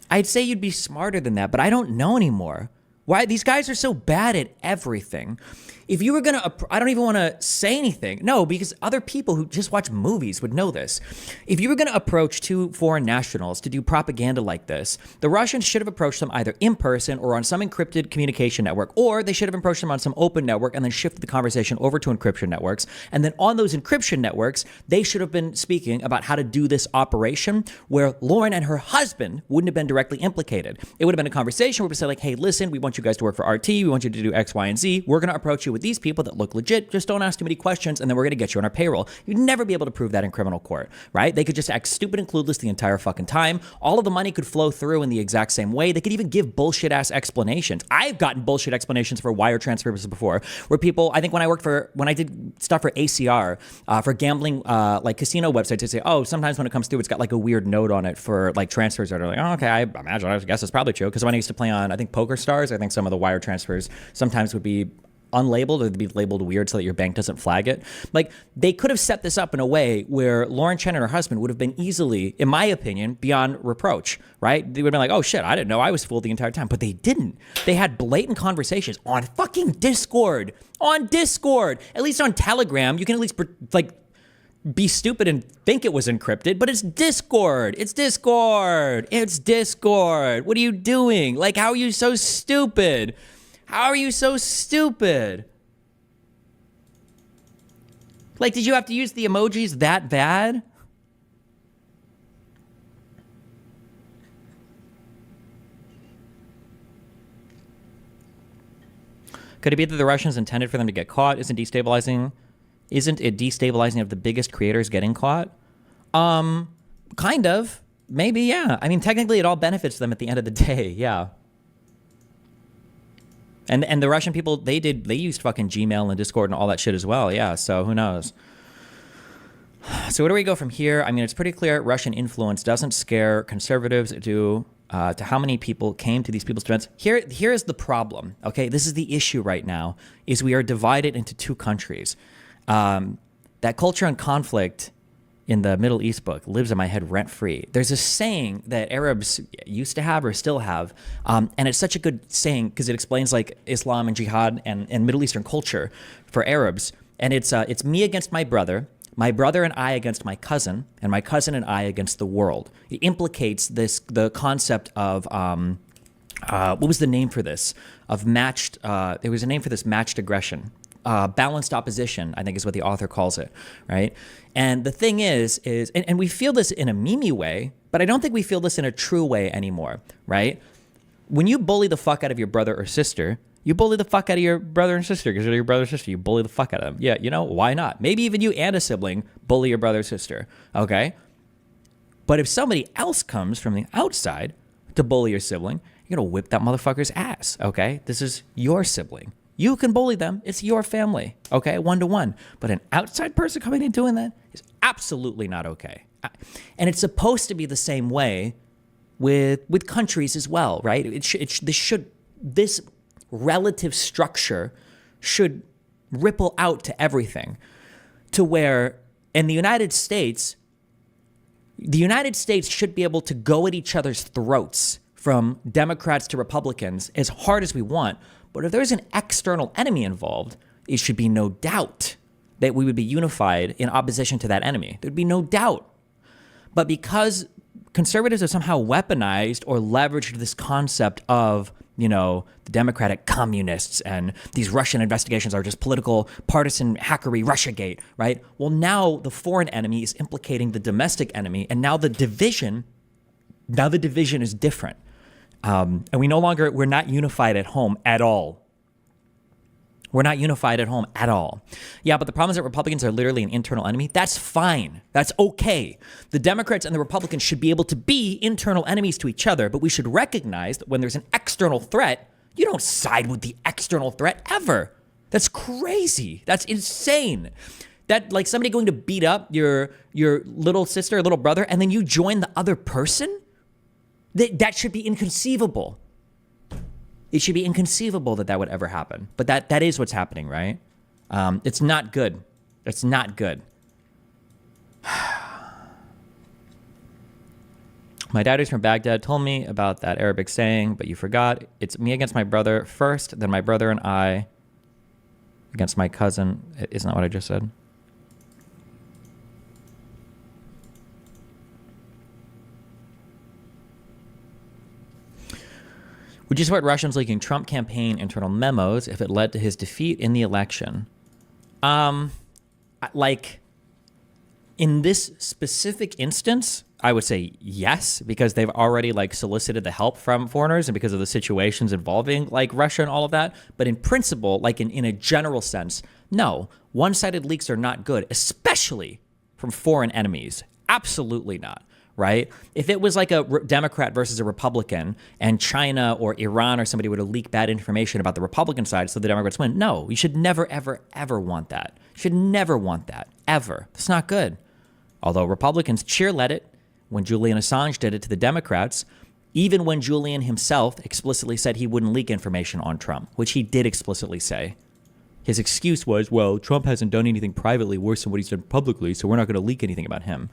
I'd say you'd be smarter than that, but I don't know anymore. Why? These guys are so bad at everything. If you were going to, I don't even want to say anything. No, because other people who just watch movies would know this. If you were going to approach two foreign nationals to do propaganda like this, the Russians should have approached them either in person or on some encrypted communication network, or they should have approached them on some open network and then shifted the conversation over to encryption networks. And then on those encryption networks, they should have been speaking about how to do this operation where Lauren and her husband wouldn't have been directly implicated. It would have been a conversation where we say like, hey, listen, we want you guys to work for RT. We want you to do X, Y, and Z. We're going to approach you with these people that look legit. Just don't ask too many questions, and then we're going to get you on our payroll. You'd never be able to prove that in criminal court, right? They could just act stupid and clueless the entire fucking time. All of the money could flow through in the exact same way. They could even give bullshit-ass explanations. I've gotten bullshit explanations for wire transfers before, where people, I think when I did stuff for ACR, for gambling, like casino websites, they say, oh, sometimes when it comes through, it's got like a weird note on it for like transfers that are like, oh, okay, I guess it's probably true. Because when I used to play on, I think Poker Stars, I think some of the wire transfers sometimes would be unlabeled or to be labeled weird so that your bank doesn't flag it. Like, they could have set this up in a way where Lauren Chen and her husband would have been easily, in my opinion, beyond reproach, right? They would have been like, oh shit, I didn't know, I was fooled the entire time. But they didn't. They had blatant conversations on fucking Discord. On Discord. At least on Telegram, you can at least, like, be stupid and think it was encrypted, but it's Discord. It's Discord. It's Discord. What are you doing? Like, how are you so stupid? How are you so stupid? Like, did you have to use the emojis that bad? Could it be that the Russians intended for them to get caught? Isn't it destabilizing of the biggest creators getting caught? Kind of. Maybe, yeah. I mean, technically it all benefits them at the end of the day, yeah. And the Russian people, they used fucking Gmail and Discord and all that shit as well, yeah, so who knows? So where do we go from here? I mean, it's pretty clear Russian influence doesn't scare conservatives to how many people came to these people's defense. Here is the problem, okay? This is the issue right now, is we are divided into two countries. That culture and conflict in the Middle East book lives in my head rent-free. There's a saying that Arabs used to have or still have, and it's such a good saying because it explains like Islam and jihad and Middle Eastern culture for Arabs. And it's me against my brother and I against my cousin, and my cousin and I against the world. It implicates the concept of what was the name for this? Of matched. There was a name for this: matched aggression. Balanced opposition, I think is what the author calls it, right? And the thing is and we feel this in a meme way, but I don't think we feel this in a true way anymore, right? When you bully the fuck out of your brother or sister, you bully the fuck out of your brother and sister because they're your brother or sister. You bully the fuck out of them. Yeah, you know, why not? Maybe even you and a sibling bully your brother or sister, okay? But if somebody else comes from the outside to bully your sibling, you're gonna whip that motherfucker's ass, okay? This is your sibling. You can bully them. It's your family, okay? 1-to-1. But an outside person coming in and doing that is absolutely not okay. And it's supposed to be the same way with countries as well, right? This relative structure should ripple out to everything, to where in the United States should be able to go at each other's throats from Democrats to Republicans as hard as we want. But if there's an external enemy involved, it should be no doubt that we would be unified in opposition to that enemy. There'd be no doubt. But because conservatives have somehow weaponized or leveraged this concept of, you know, the Democratic communists and these Russian investigations are just political, partisan hackery, Russiagate, right? Well, now the foreign enemy is implicating the domestic enemy, and now the division is different. And we're not unified at home at all. We're not unified at home at all. Yeah, but the problem is that Republicans are literally an internal enemy. That's fine. That's okay. The Democrats and the Republicans should be able to be internal enemies to each other, but we should recognize that when there's an external threat, you don't side with the external threat ever. That's crazy. That's insane. That, like, somebody going to beat up your little sister or little brother and then you join the other person? That should be inconceivable. It should be inconceivable that would ever happen. But that is what's happening, right? It's not good. It's not good. My dad, who's from Baghdad, told me about that Arabic saying, but you forgot. It's me against my brother first, then my brother and I against my cousin. Isn't that what I just said? Would you support Russians leaking Trump campaign internal memos if it led to his defeat in the election? Like, in this specific instance, I would say yes, because they've already like solicited the help from foreigners and because of the situations involving like Russia and all of that. But in principle, like in a general sense, no, one-sided leaks are not good, especially from foreign enemies. Absolutely not. Right? If it was like a Democrat versus a Republican and China or Iran or somebody were to leak bad information about the Republican side so the Democrats win, no, you should never, ever, ever want that. You should never want that, ever. That's not good. Although Republicans cheerlead it when Julian Assange did it to the Democrats, even when Julian himself explicitly said he wouldn't leak information on Trump, which he did explicitly say. his excuse was, well, Trump hasn't done anything privately worse than what he's done publicly, so we're not going to leak anything about him.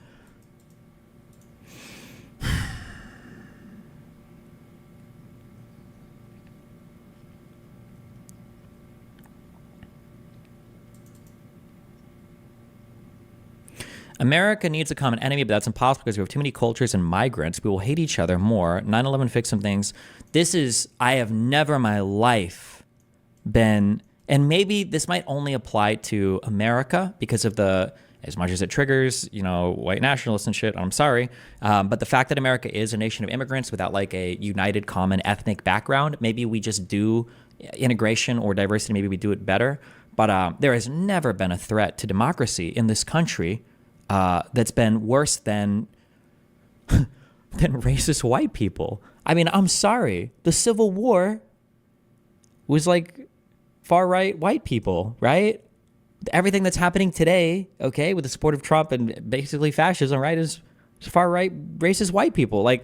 America needs a common enemy, but that's impossible because we have too many cultures and migrants. We will hate each other more. 9/11 fixed some things. I have never in my life been, and maybe this might only apply to America because of as much as it triggers, white nationalists and shit, I'm sorry. But the fact that America is a nation of immigrants without like a united common ethnic background, maybe we just do integration or diversity, maybe we do it better. But there has never been a threat to democracy in this country that's been worse than racist white people. I mean, I'm sorry. The Civil War was like far-right white people, right? Everything that's happening today, okay, with the support of Trump and basically fascism, right, is far-right racist white people. Like,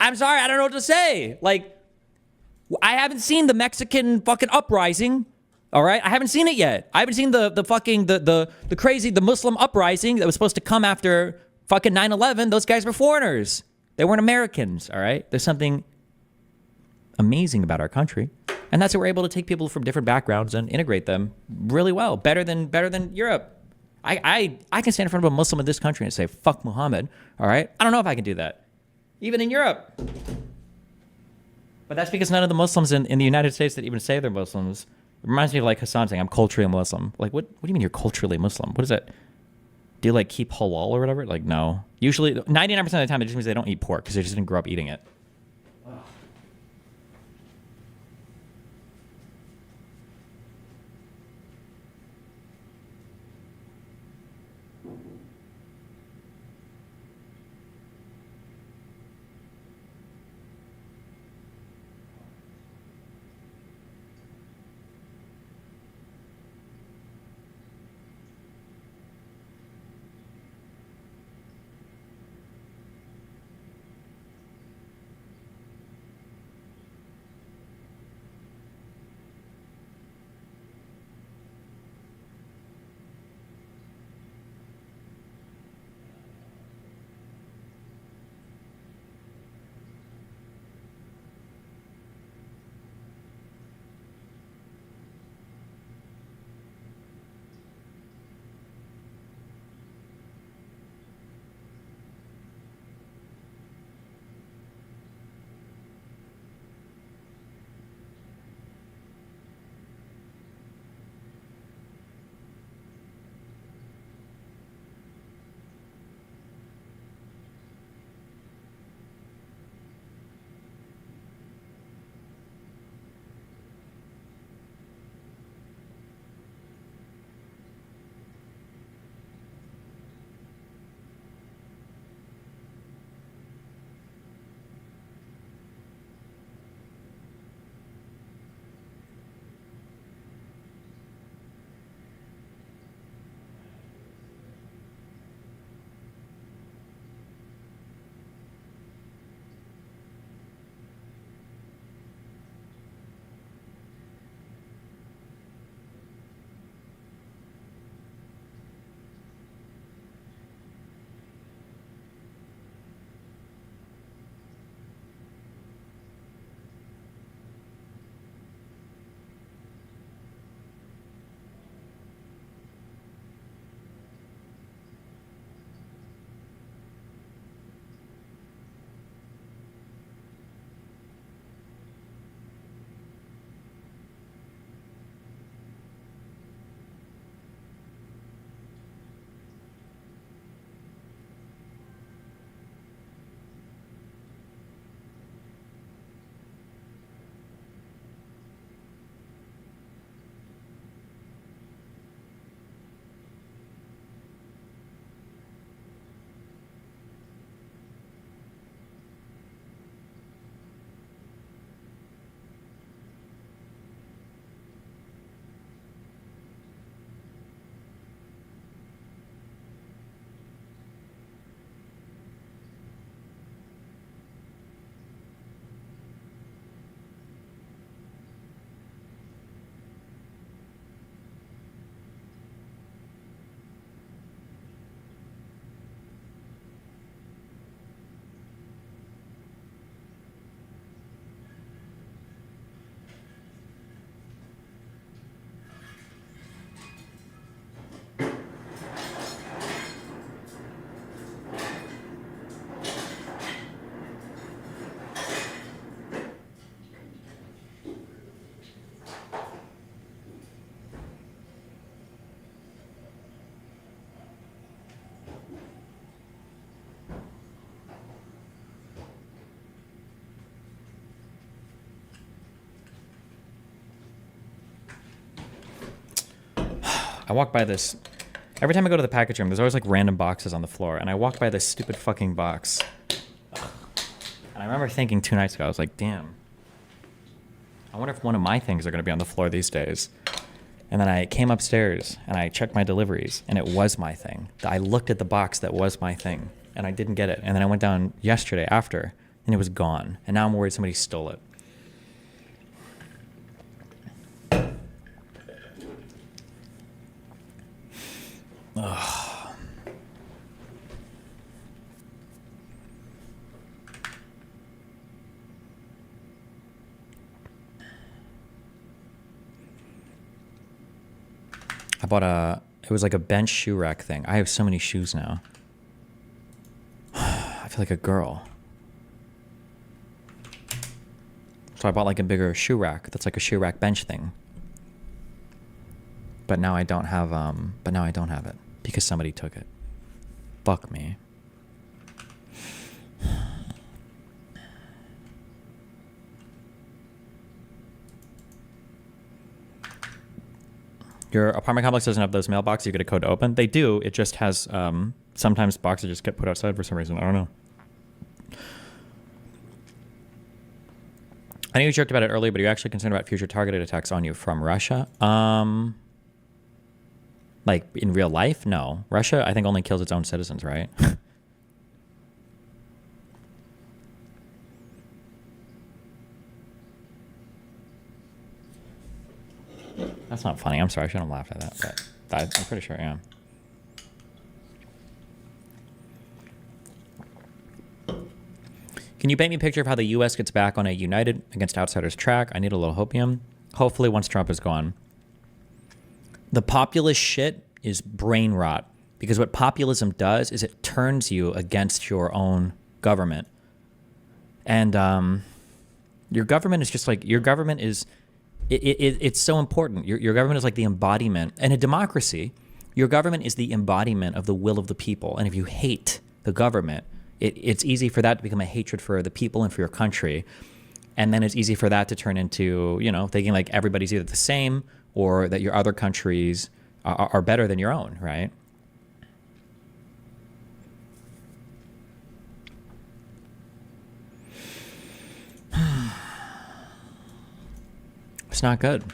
I'm sorry, I don't know what to say. Like, I haven't seen the Mexican fucking uprising. All right, I haven't seen it yet. I haven't seen the crazy Muslim uprising that was supposed to come after fucking 9/11. Those guys were foreigners. They weren't Americans. All right, there's something amazing about our country, and that's that we're able to take people from different backgrounds and integrate them really well, better than Europe. I can stand in front of a Muslim in this country and say fuck Muhammad. All right, I don't know if I can do that, even in Europe. But that's because none of the Muslims in the United States that even say they're Muslims. It reminds me of like Hassan saying, I'm culturally Muslim. Like, what do you mean you're culturally Muslim? What is that? Do you like keep halal or whatever? Like, no. Usually, 99% of the time, it just means they don't eat pork because they just didn't grow up eating it. I walk by this, every time I go to the package room, there's always like random boxes on the floor, and I walk by this stupid fucking box. And I remember thinking 2 nights ago, I was like, damn, I wonder if one of my things are going to be on the floor these days. And then I came upstairs and I checked my deliveries, and it was my thing. I looked at the box that was my thing, and I didn't get it. And then I went down yesterday after, and it was gone. And now I'm worried somebody stole it. Ugh. I bought it was like a bench shoe rack thing. I have so many shoes now. I feel like a girl. So I bought like a bigger shoe rack that's like a shoe rack bench thing. But now I don't have it because somebody took it. Fuck me. Your apartment complex doesn't have those mailboxes you get a code to open. They do. It just has sometimes boxes just get put outside for some reason. I don't know. I know you joked about it earlier, but are you actually concerned about future targeted attacks on you from Russia? Like in real life? No. Russia, I think, only kills its own citizens, right? That's not funny. I'm sorry. I shouldn't have laughed at that, but I'm pretty sure I am. Can you paint me a picture of how the U.S. gets back on a united against outsiders track? I need a little hopium. Hopefully once Trump is gone. The populist shit is brain rot, because what populism does is it turns you against your own government. And your government is just like, your government is, it's so important. Your government is like the embodiment. In a democracy, your government is the embodiment of the will of the people. And if you hate the government, it's easy for that to become a hatred for the people and for your country. And then it's easy for that to turn into, you know, thinking like everybody's either the same or that your other countries are better than your own, right? It's not good.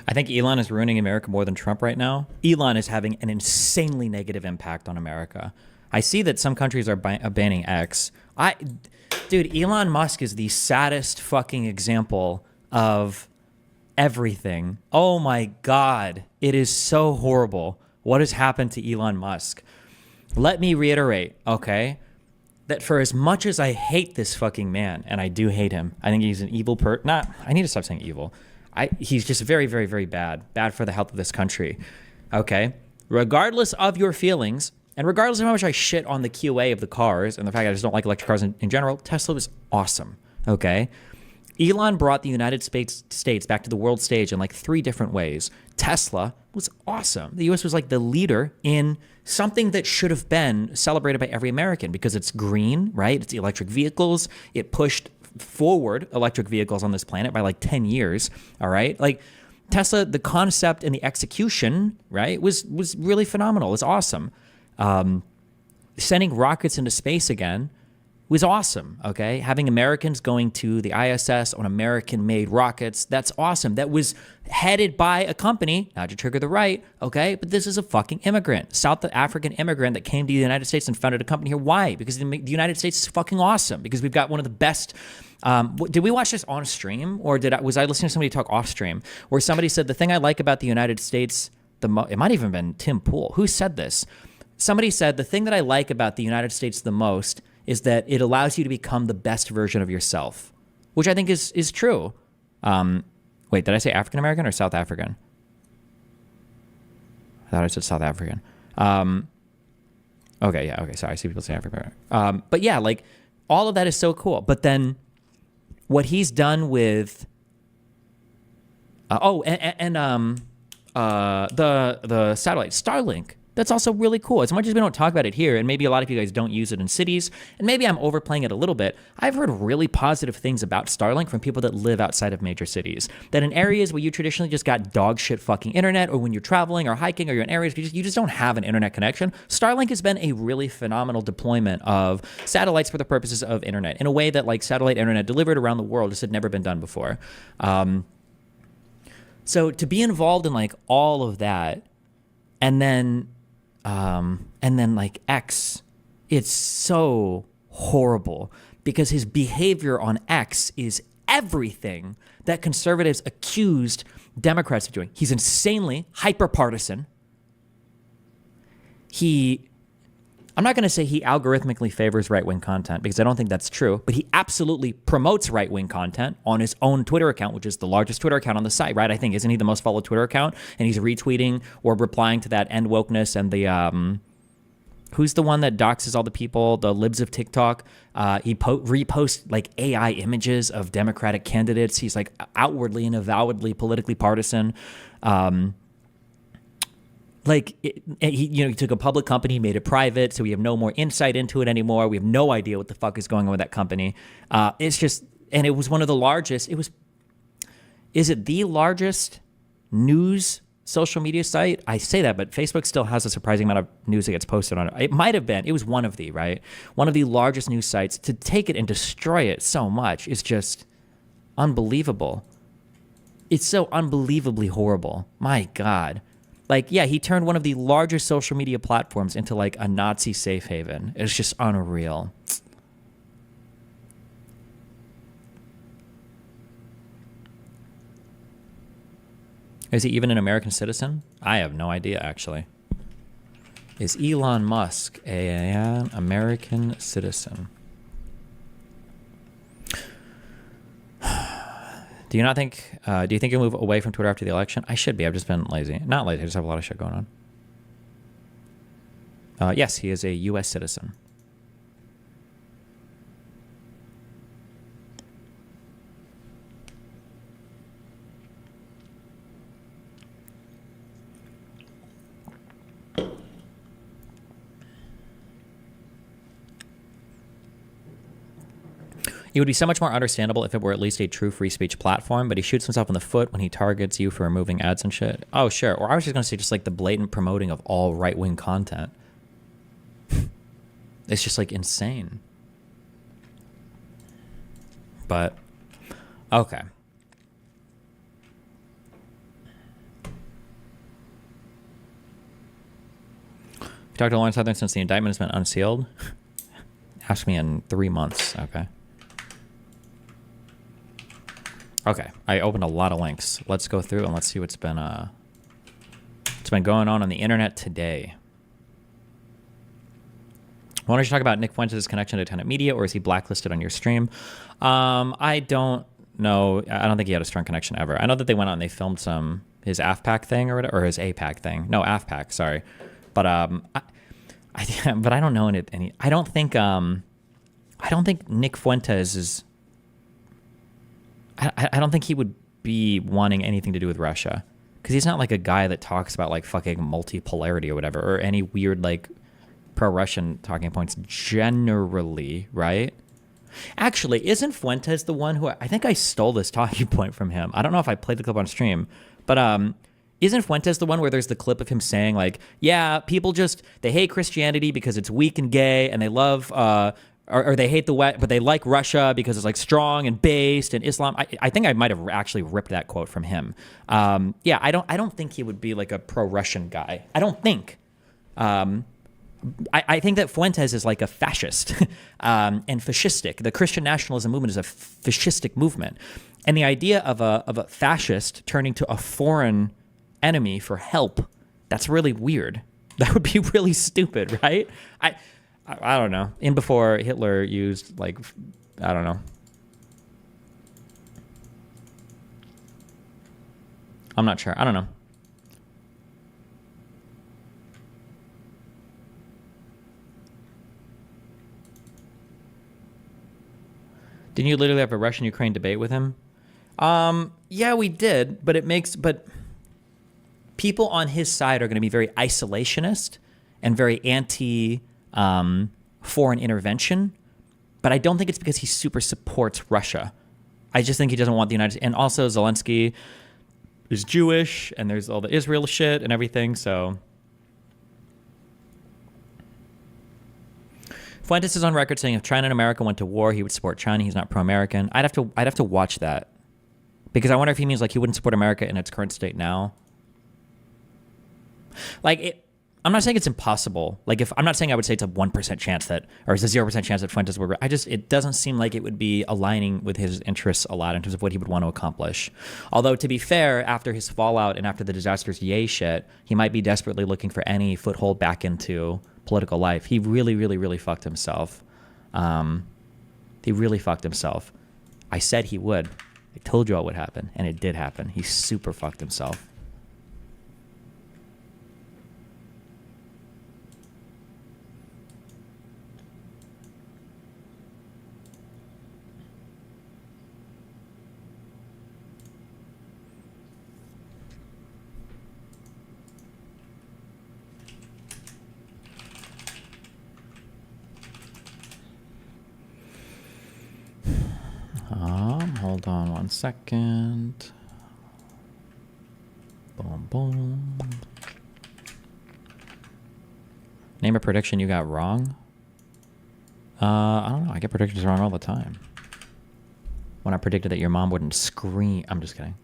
I think Elon is ruining America more than Trump right now. Elon is having an insanely negative impact on America. I see that some countries are banning X. Dude, Elon Musk is the saddest fucking example of everything. Oh my God. It is so horrible what has happened to Elon Musk. Let me reiterate, okay, that for as much as I hate this fucking man, and I do hate him, I think he's an evil I need to stop saying evil. He's just very, very, very bad for the health of this country, okay? Regardless of your feelings, and regardless of how much I shit on the QA of the cars and the fact I just don't like electric cars in general, Tesla was awesome, okay? Elon brought the United States back to the world stage in like 3 different ways. Tesla was awesome. The U.S. was like the leader in something that should have been celebrated by every American because it's green, right? It's electric vehicles. It pushed forward electric vehicles on this planet by like 10 years, all right? Like Tesla, the concept and the execution, right, was really phenomenal. It was awesome. Sending rockets into space again was awesome, okay? Having Americans going to the ISS on American-made rockets, that's awesome. That was headed by a company, not to trigger the right, okay? But this is a fucking immigrant, South African immigrant that came to the United States and founded a company here. Why? Because the United States is fucking awesome, because we've got one of the best. Did we watch this on stream, or was I listening to somebody talk off stream, where somebody said the thing I like about the United States, it might even have been Tim Pool. Who said this? Somebody said the thing that I like about the United States the most is that it allows you to become the best version of yourself, which I think is true. Wait, did I say African American or South African? I thought I said South African. Okay, sorry. I see people say African American. But yeah, like all of that is so cool. But then what he's done with the satellite Starlink. That's also really cool. As much as we don't talk about it here, and maybe a lot of you guys don't use it in cities, and maybe I'm overplaying it a little bit, I've heard really positive things about Starlink from people that live outside of major cities. That in areas where you traditionally just got dog shit fucking internet, or when you're traveling or hiking, or you're in areas where you just don't have an internet connection, Starlink has been a really phenomenal deployment of satellites for the purposes of internet in a way that like satellite internet delivered around the world just had never been done before. So to be involved in like all of that, and then like X, it's so horrible because his behavior on X is everything that conservatives accused Democrats of doing. He's insanely hyper-partisan. I'm not going to say he algorithmically favors right-wing content because I don't think that's true, but he absolutely promotes right-wing content on his own Twitter account, which is the largest Twitter account on the site, right? I think, isn't he the most followed Twitter account? And he's retweeting or replying to that end wokeness and the, who's the one that doxes all the people, the libs of TikTok? He reposts like AI images of Democratic candidates. He's like outwardly and avowedly politically partisan. He took a public company, made it private, so we have no more insight into it anymore. We have no idea what the fuck is going on with that company. It's just, and it was one of the largest. Is it the largest news social media site? I say that, but Facebook still has a surprising amount of news that gets posted on it. It might have been. It was one of the largest news sites. To take it and destroy it so much is just unbelievable. It's so unbelievably horrible. My God. Like, yeah, he turned one of the largest social media platforms into like a Nazi safe haven. It's just unreal. Is he even an American citizen? I have no idea, actually. Is Elon Musk an American citizen? Do you think you'll move away from Twitter after the election? I should be. I've just been lazy. Not lazy. I just have a lot of shit going on. Yes, he is a U.S. citizen. It would be so much more understandable if it were at least a true free speech platform, but he shoots himself in the foot when he targets you for removing ads and shit. Oh, sure. Or I was just going to say just like the blatant promoting of all right-wing content. It's just like insane. But, okay. You talked to Lawrence Southern since the indictment has been unsealed? Ask me in 3 months, okay. Okay, I opened a lot of links. Let's go through and let's see what's been going on the internet today. Why don't you talk about Nick Fuentes' connection to Tenet Media, or is he blacklisted on your stream? I don't know. I don't think he had a strong connection ever. I know that they went out and they filmed his AFPAC thing or whatever, or his APAC thing. No, AFPAC, sorry. But but I don't know any. I don't think Nick Fuentes is. I don't think he would be wanting anything to do with Russia, because he's not like a guy that talks about like fucking multipolarity or whatever, or any weird like pro-Russian talking points generally, right? Actually, isn't Fuentes the one who, I think I stole this talking point from him. I don't know if I played the clip on stream, but isn't Fuentes the one where there's the clip of him saying like, yeah, people they hate Christianity because it's weak and gay, and they love or they hate the West, but they like Russia because it's like strong and based, and Islam. I think I might have actually ripped that quote from him. Yeah, I don't think he would be like a pro-Russian guy. I don't think. I think that Fuentes is like a fascist and fascistic. The Christian nationalism movement is a fascistic movement, and the idea of a fascist turning to a foreign enemy for help, that's really weird. That would be really stupid, right? I don't know. In before Hitler used, like, I don't know. I'm not sure. I don't know. Didn't you literally have a Russian-Ukraine debate with him? Yeah, we did, but people on his side are going to be very isolationist and very anti foreign intervention. But I don't think it's because he super supports Russia. I just think he doesn't want the United States. And also Zelensky is Jewish, and there's all the Israel shit and everything. So Fuentes is on record saying if China and America went to war, he would support China. He's not pro-American. I'd have to watch that, because I wonder if he means like he wouldn't support America in its current state now. I'm not saying it's impossible. I'm not saying I would say it's a 1% chance that, or it's a 0% chance that Fuentes would. It doesn't seem like it would be aligning with his interests a lot in terms of what he would want to accomplish. Although, to be fair, after his fallout and after the disastrous Ye shit, he might be desperately looking for any foothold back into political life. He really, really, really fucked himself. He really fucked himself. I said he would. I told you what would happen, and it did happen. He super fucked himself. Hold on 1 second. Boom, boom. Name a prediction you got wrong. I don't know. I get predictions wrong all the time. When I predicted that your mom wouldn't scream. I'm just kidding.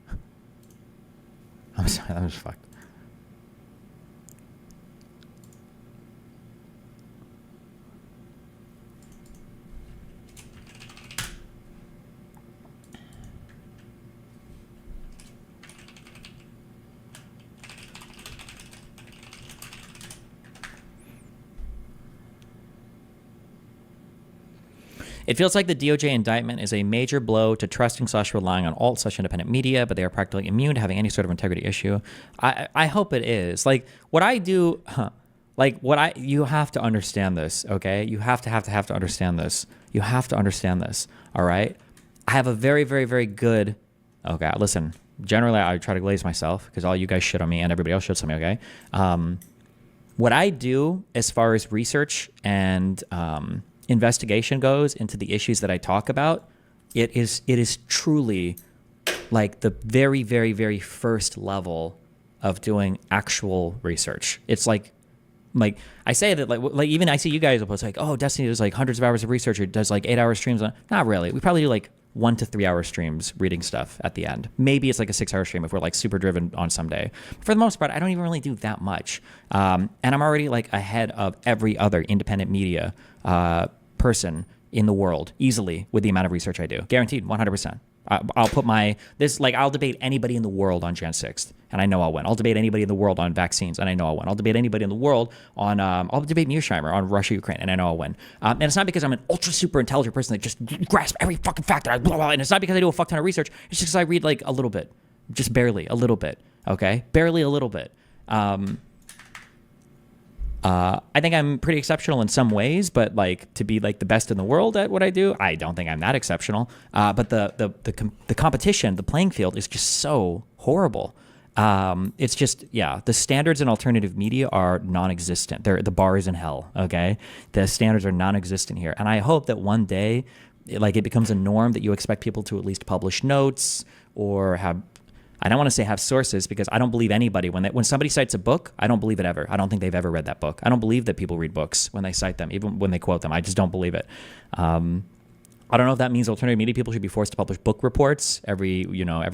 I'm sorry. That was fucked. It feels like the DOJ indictment is a major blow to trusting/relying on alt/independent media, but they are practically immune to having any sort of integrity issue. I hope it is. What I do, you have to understand this, okay? You have to understand this. You have to understand this, all right? I have a very, very, very good, okay, listen, generally I try to glaze myself because all you guys shit on me and everybody else shits on me, okay? What I do as far as research and investigation goes into the issues that I talk about, it is truly like the very, very, very first level of doing actual research. It's like I say that like even I see you guys will post like, oh, Destiny does like hundreds of hours of research or does like 8-hour streams. Not really. We probably do like 1 to 3 hour streams reading stuff at the end. Maybe it's like a 6-hour stream if we're like super driven on some day. For the most part, I don't even really do that much. And I'm already like ahead of every other independent media person in the world easily with the amount of research I do. Guaranteed, 100%. I'll put I'll debate anybody in the world on Jan 6th, and I know I'll win. I'll debate anybody in the world on vaccines, and I know I'll win. I'll debate anybody in the world on, I'll debate Mearsheimer on Russia, Ukraine, and I know I'll win. And it's not because I'm an ultra super intelligent person that just grasps every fucking fact that and it's not because I do a fuck ton of research. It's just because I read like a little bit, just barely, a little bit, okay? Barely a little bit. I think I'm pretty exceptional in some ways, but like to be like the best in the world at what I do, I don't think I'm that exceptional. But the competition, the playing field is just so horrible. It's just, yeah, the standards in alternative media are non-existent. The bar is in hell, okay? The standards are non-existent here. And I hope that one day, it becomes a norm that you expect people to at least publish notes or have, I don't want to say have sources because I don't believe anybody. When somebody cites a book, I don't believe it ever. I don't think they've ever read that book. I don't believe that people read books when they cite them, even when they quote them. I just don't believe it. I don't know if that means alternative media people should be forced to publish book reports every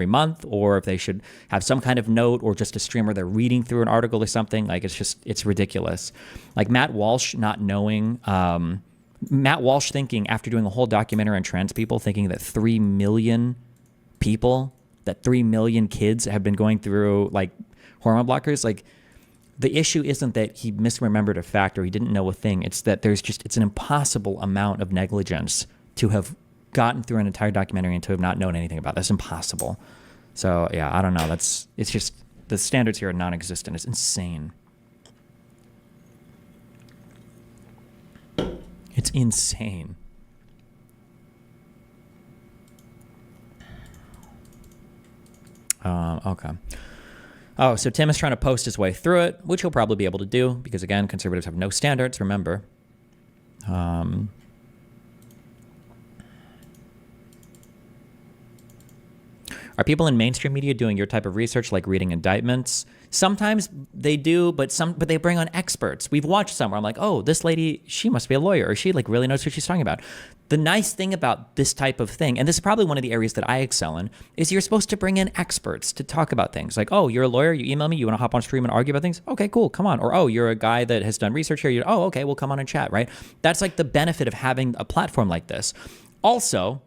month, or if they should have some kind of note or just a stream where they're reading through an article or something. It's ridiculous. Like Matt Walsh not knowing, Matt Walsh thinking after doing a whole documentary on trans people, thinking that 3 million people, that 3 million kids have been going through like hormone blockers. Like the issue isn't that he misremembered a fact or he didn't know a thing. It's that it's an impossible amount of negligence to have gotten through an entire documentary and to have not known anything about. That's impossible. So yeah, I don't know. It's just the standards here are non-existent. It's insane. It's insane. Okay. Oh, so Tim is trying to post his way through it, which he'll probably be able to do because, again, conservatives have no standards, remember. Are people in mainstream media doing your type of research, like reading indictments? Sometimes they do, but they bring on experts. We've watched some where I'm like, oh, this lady, she must be a lawyer, or she like really knows what she's talking about. The nice thing about this type of thing, and this is probably one of the areas that I excel in, is you're supposed to bring in experts to talk about things. Like, oh, you're a lawyer, you email me, you want to hop on stream and argue about things? Okay, cool, come on. Or, oh, you're a guy that has done research here. Oh, okay, we'll come on and chat, right? That's like the benefit of having a platform like this. Also,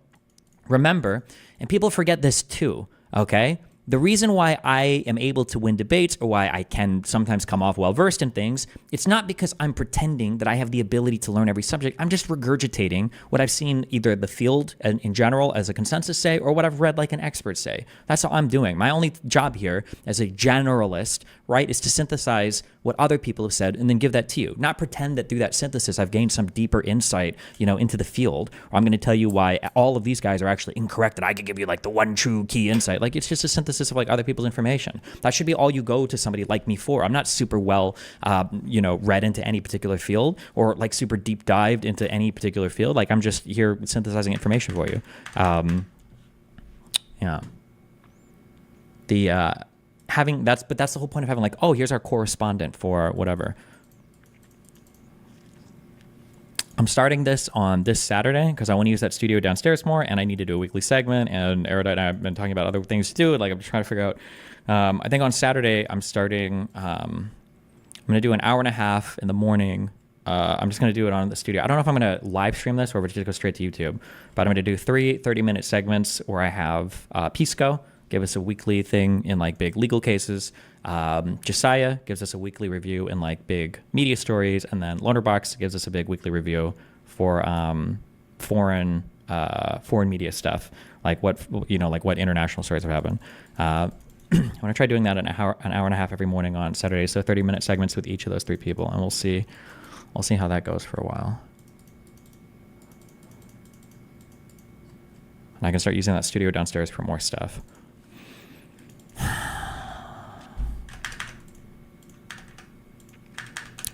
remember, and people forget this too, okay? The reason why I am able to win debates or why I can sometimes come off well-versed in things, it's not because I'm pretending that I have the ability to learn every subject. I'm just regurgitating what I've seen either the field in general as a consensus say or what I've read like an expert say. That's all I'm doing. My only job here as a generalist, right, is to synthesize what other people have said and then give that to you. Not pretend that through that synthesis I've gained some deeper insight, into the field, or I'm going to tell you why all of these guys are actually incorrect and I could give you like the one true key insight. Like it's just a synthesis of like other people's information. That should be all you go to somebody like me for. I'm not super well, read into any particular field or like super deep dived into any particular field. Like I'm just here synthesizing information for you. Yeah. But that's the whole point of having like, oh, here's our correspondent for whatever. I'm starting this on this Saturday because I want to use that studio downstairs more, and I need to do a weekly segment. And Erudite and I have been talking about other things too. Like I'm just trying to figure out. I think on Saturday I'm starting. I'm going to do an hour and a half in the morning. I'm just going to do it on the studio. I don't know if I'm going to live stream this or if it just go straight to YouTube. But I'm going to do 3 30-minute segments where I have Pisco give us a weekly thing in like big legal cases. Josiah gives us a weekly review in like big media stories, and then Lonerbox gives us a big weekly review for foreign media stuff, like what international stories have happened. I want to try doing that an hour and a half every morning on Saturday, so 30-minute segments with each of those 3 people, and we'll see how that goes for a while. And I can start using that studio downstairs for more stuff.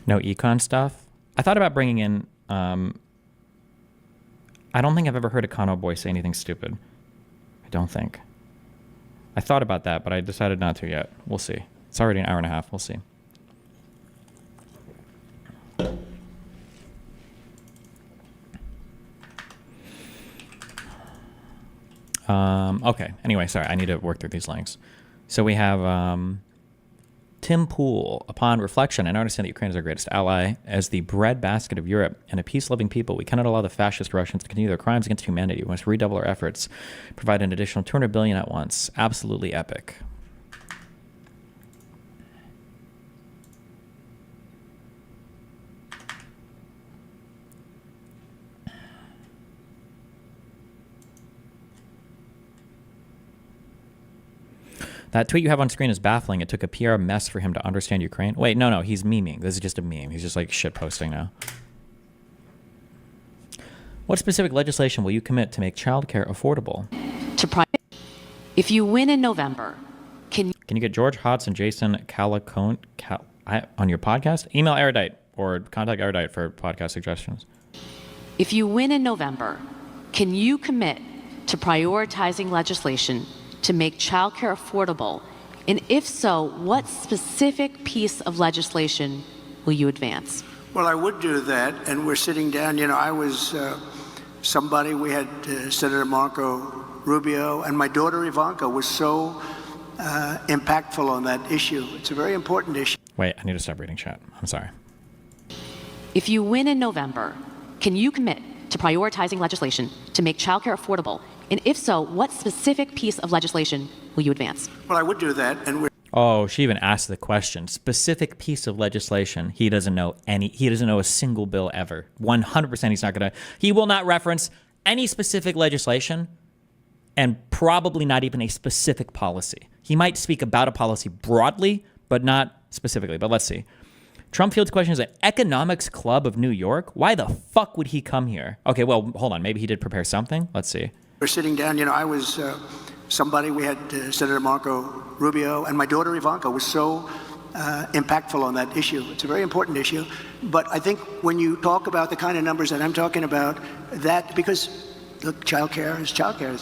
No econ stuff. I thought about bringing in, I don't think I've ever heard a Kano boy say anything stupid. I don't think. I thought about that, but I decided not to yet. We'll see. It's already an hour and a half. We'll see. Okay. Anyway, sorry. I need to work through these links. So we have Tim Pool. Upon reflection, I now understand that Ukraine is our greatest ally. As the breadbasket of Europe and a peace-loving people, we cannot allow the fascist Russians to continue their crimes against humanity. We must redouble our efforts, provide an additional $200 billion at once. Absolutely epic. That tweet you have on screen is baffling. It took a PR mess for him to understand Ukraine. Wait, no, he's memeing. This is just a meme. He's just like shit posting now. What specific legislation will you commit to make childcare affordable? If you win in November, can you get George Hotz and Jason Calicone on your podcast? Email Erudite or contact Erudite for podcast suggestions. If you win in November, can you commit to prioritizing legislation to make childcare affordable? And if so, what specific piece of legislation will you advance? Well, I would do that, and we're sitting down. I was we had Senator Marco Rubio, and my daughter Ivanka was so impactful on that issue. It's a very important issue. Wait, I need to stop reading chat. I'm sorry. If you win in November, can you commit to prioritizing legislation to make childcare affordable? And if so, what specific piece of legislation will you advance? Well, I would do that, and we're... Oh, she even asked the question. Specific piece of legislation. He doesn't know a single bill ever. 100% he will not reference any specific legislation and probably not even a specific policy. He might speak about a policy broadly, but not specifically. But let's see. Trump fields question is an economics club of New York. Why the fuck would he come here? Okay, well, hold on. Maybe he did prepare something. Let's see. We're sitting down. I was somebody, we had Senator Marco Rubio, and my daughter Ivanka was so impactful on that issue. It's a very important issue. But I think when you talk about the kind of numbers that I'm talking about, that, because look, childcare is childcare.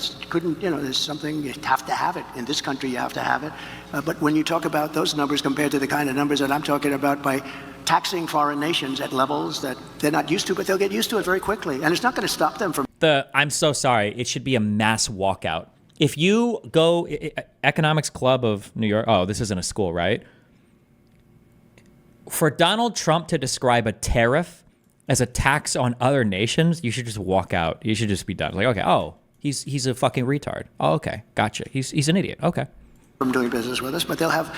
There's something, you have to have it. In this country, you have to have it. But when you talk about those numbers compared to the kind of numbers that I'm talking about by taxing foreign nations at levels that they're not used to, but they'll get used to it very quickly. And it's not going to stop them from... I'm so sorry. It should be a mass walkout. If you go, Economics Club of New York, oh, this isn't a school, right? For Donald Trump to describe a tariff as a tax on other nations, you should just walk out. You should just be done. Like, okay, oh, he's a fucking retard. Oh, okay, gotcha. He's an idiot. Okay. From doing business with us, but they'll have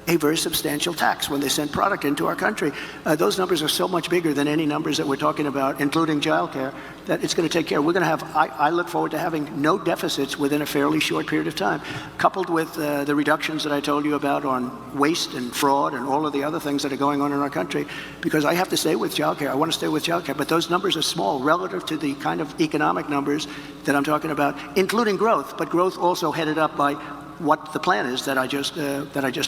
a very substantial tax when they send product into our country. Those numbers are so much bigger than any numbers that we're talking about, including childcare, that it's going to take care. We're going to have, I look forward to having no deficits within a fairly short period of time, coupled with the reductions that I told you about on waste and fraud and all of the other things that are going on in our country, because I have to stay with childcare. I want to stay with childcare, but those numbers are small relative to the kind of economic numbers that I'm talking about, including growth, but growth also headed up by what the plan is that I just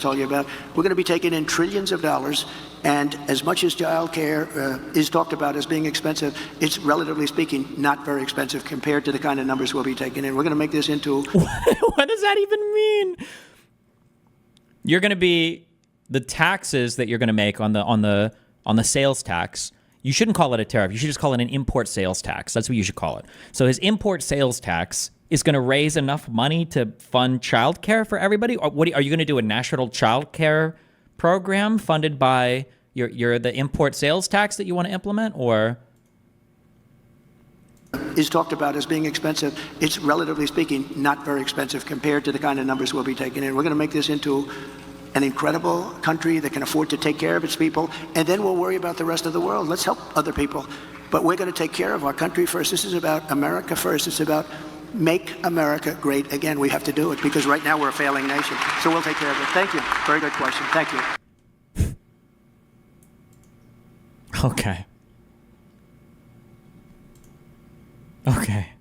told you about. We're going to be taking in trillions of dollars, and as much as child care is talked about as being expensive, it's relatively speaking not very expensive compared to the kind of numbers we'll be taking in. We're going to make this into... What does that even mean? You're going to be, the taxes that you're going to make on the sales tax, you shouldn't call it a tariff. You should just call it an import sales tax. That's what you should call it. So his import sales tax is going to raise enough money to fund childcare for everybody? Or what are you going to do, a national childcare program funded by the import sales tax that you want to implement, or? Is talked about as being expensive. It's relatively speaking not very expensive compared to the kind of numbers we'll be taking in. We're going to make this into an incredible country that can afford to take care of its people, and then we'll worry about the rest of the world. Let's help other people. But we're going to take care of our country first. This is about America first. It's about make America great again. We have to do it because right now we're a failing nation. So we'll take care of it. Thank you. Very good question. Thank you. Okay. Okay.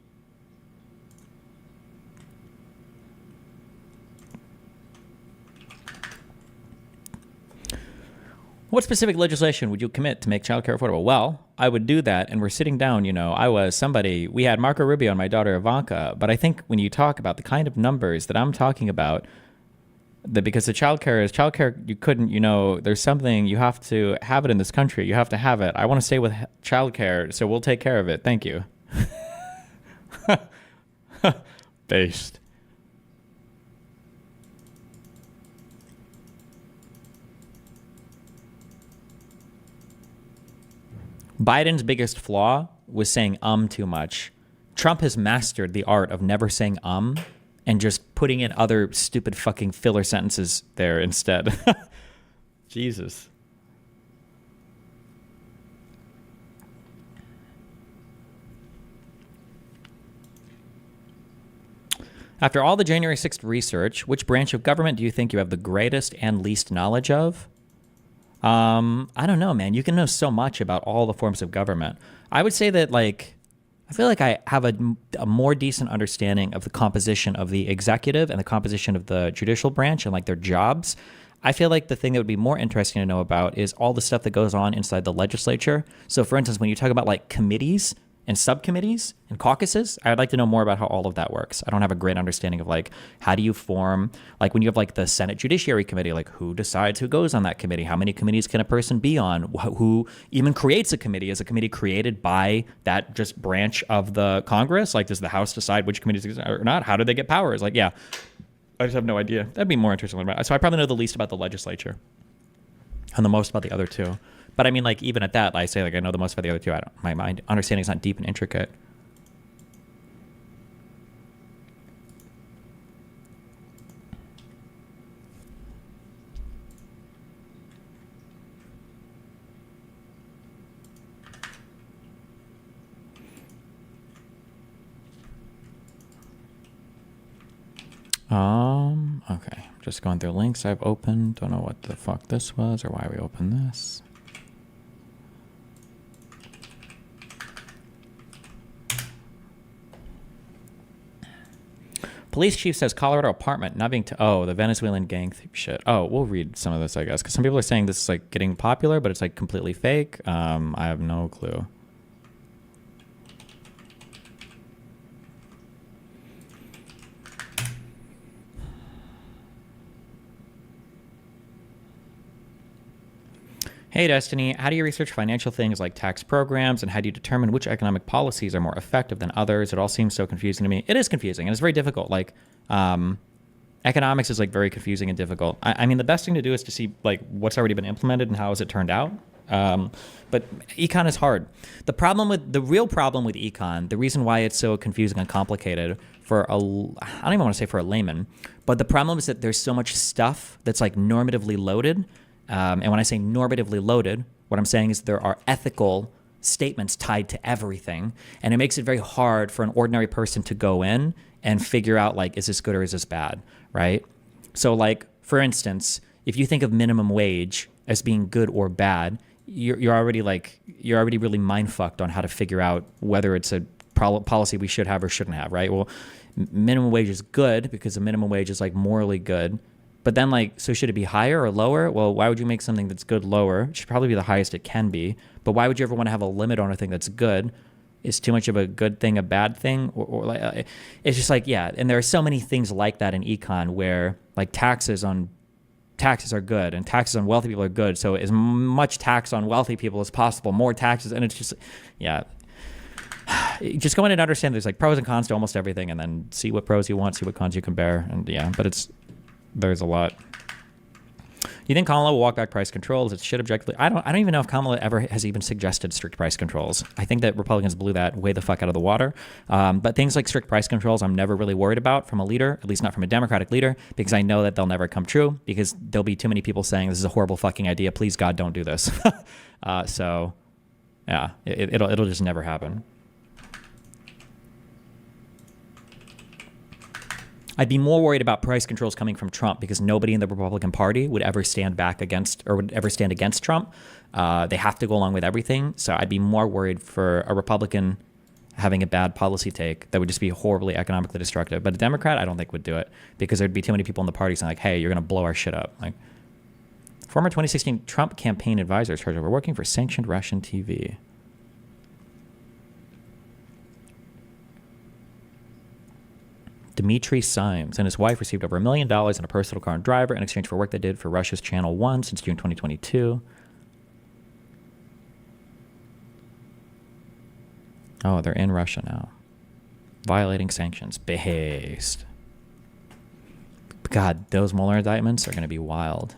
What specific legislation would you commit to make childcare affordable? Well, I would do that, and we're sitting down, we had Marco Rubio and my daughter Ivanka, but I think when you talk about the kind of numbers that I'm talking about, that because the childcare, you couldn't, there's something, you have to have it in this country, you have to have it. I want to stay with childcare, so we'll take care of it. Thank you. Based. Biden's biggest flaw was saying too much. Trump has mastered the art of never saying and just putting in other stupid fucking filler sentences there instead. Jesus. After all the January 6th research, which branch of government do you think you have the greatest and least knowledge of? I don't know, man. You can know so much about all the forms of government. I would say that, I feel like I have a more decent understanding of the composition of the executive and the composition of the judicial branch and, their jobs. I feel like the thing that would be more interesting to know about is all the stuff that goes on inside the legislature. So, for instance, when you talk about, committees and subcommittees and caucuses, I'd like to know more about how all of that works. I don't have a great understanding of how do you form, when you have the Senate Judiciary Committee, who decides who goes on that committee? How many committees can a person be on? Who even creates a committee? Is a committee created by that just branch of the Congress? Does the House decide which committees exist or not? How do they get powers? Yeah, I just have no idea. That'd be more interesting to learn about. So I probably know the least about the legislature and the most about the other two. But I mean, even at that, I say, I know the most about the other two. My understanding is not deep and intricate. Okay. Just going through links I've opened. Don't know what the fuck this was or why we opened this. Police chief says Colorado apartment not being the Venezuelan gang shit. Oh, we'll read some of this, I guess, because some people are saying this is like getting popular, but it's like completely fake. I have no clue. Hey, Destiny, how do you research financial things like tax programs, and how do you determine which economic policies are more effective than others? It all seems so confusing to me. It is confusing, and it's very difficult. Like, economics is like very confusing and difficult. I mean, the best thing to do is to see like what's already been implemented and how has it turned out. But econ is hard. The real problem with econ, the reason why it's so confusing and complicated I don't even want to say for a layman, but the problem is that there's so much stuff that's like normatively loaded. And when I say normatively loaded, what I'm saying is there are ethical statements tied to everything. And it makes it very hard for an ordinary person to go in and figure out, like, is this good or is this bad, right? So, like, for instance, if you think of minimum wage as being good or bad, you're already really mind-fucked on how to figure out whether it's a policy we should have or shouldn't have, right? Well, minimum wage is good because the minimum wage is, like, morally good. But then, like, so should it be higher or lower? Well, why would you make something that's good lower? It should probably be the highest it can be. But why would you ever want to have a limit on a thing that's good? Is too much of a good thing a bad thing? Or like, it's just like, yeah. And there are so many things like that in econ where, like, taxes are good and taxes on wealthy people are good. So as much tax on wealthy people as possible, more taxes. And it's just, yeah. Just go in and understand there's, like, pros and cons to almost everything, and then see what pros you want, see what cons you can bear. And yeah, but there's a lot. You think Kamala will walk back price controls? It should objectively. I don't even know if Kamala ever has even suggested strict price controls. I think that Republicans blew that way the fuck out of the water. But things like strict price controls, I'm never really worried about from a leader, at least not from a Democratic leader, because I know that they'll never come true, because there'll be too many people saying this is a horrible fucking idea. Please, God, don't do this. So, yeah, it'll just never happen. I'd be more worried about price controls coming from Trump, because nobody in the Republican Party would ever stand against Trump. They have to go along with everything. So I'd be more worried for a Republican having a bad policy take that would just be horribly economically destructive. But a Democrat, I don't think would do it, because there'd be too many people in the party saying, like, hey, you're going to blow our shit up. Like, former 2016 Trump campaign advisor charged over working for sanctioned Russian TV. Dmitry Simes and his wife received over $1 million in a personal car and driver in exchange for work they did for Russia's Channel 1 since June 2022. Oh, they're in Russia now. Violating sanctions. Based. God, those Mueller indictments are going to be wild.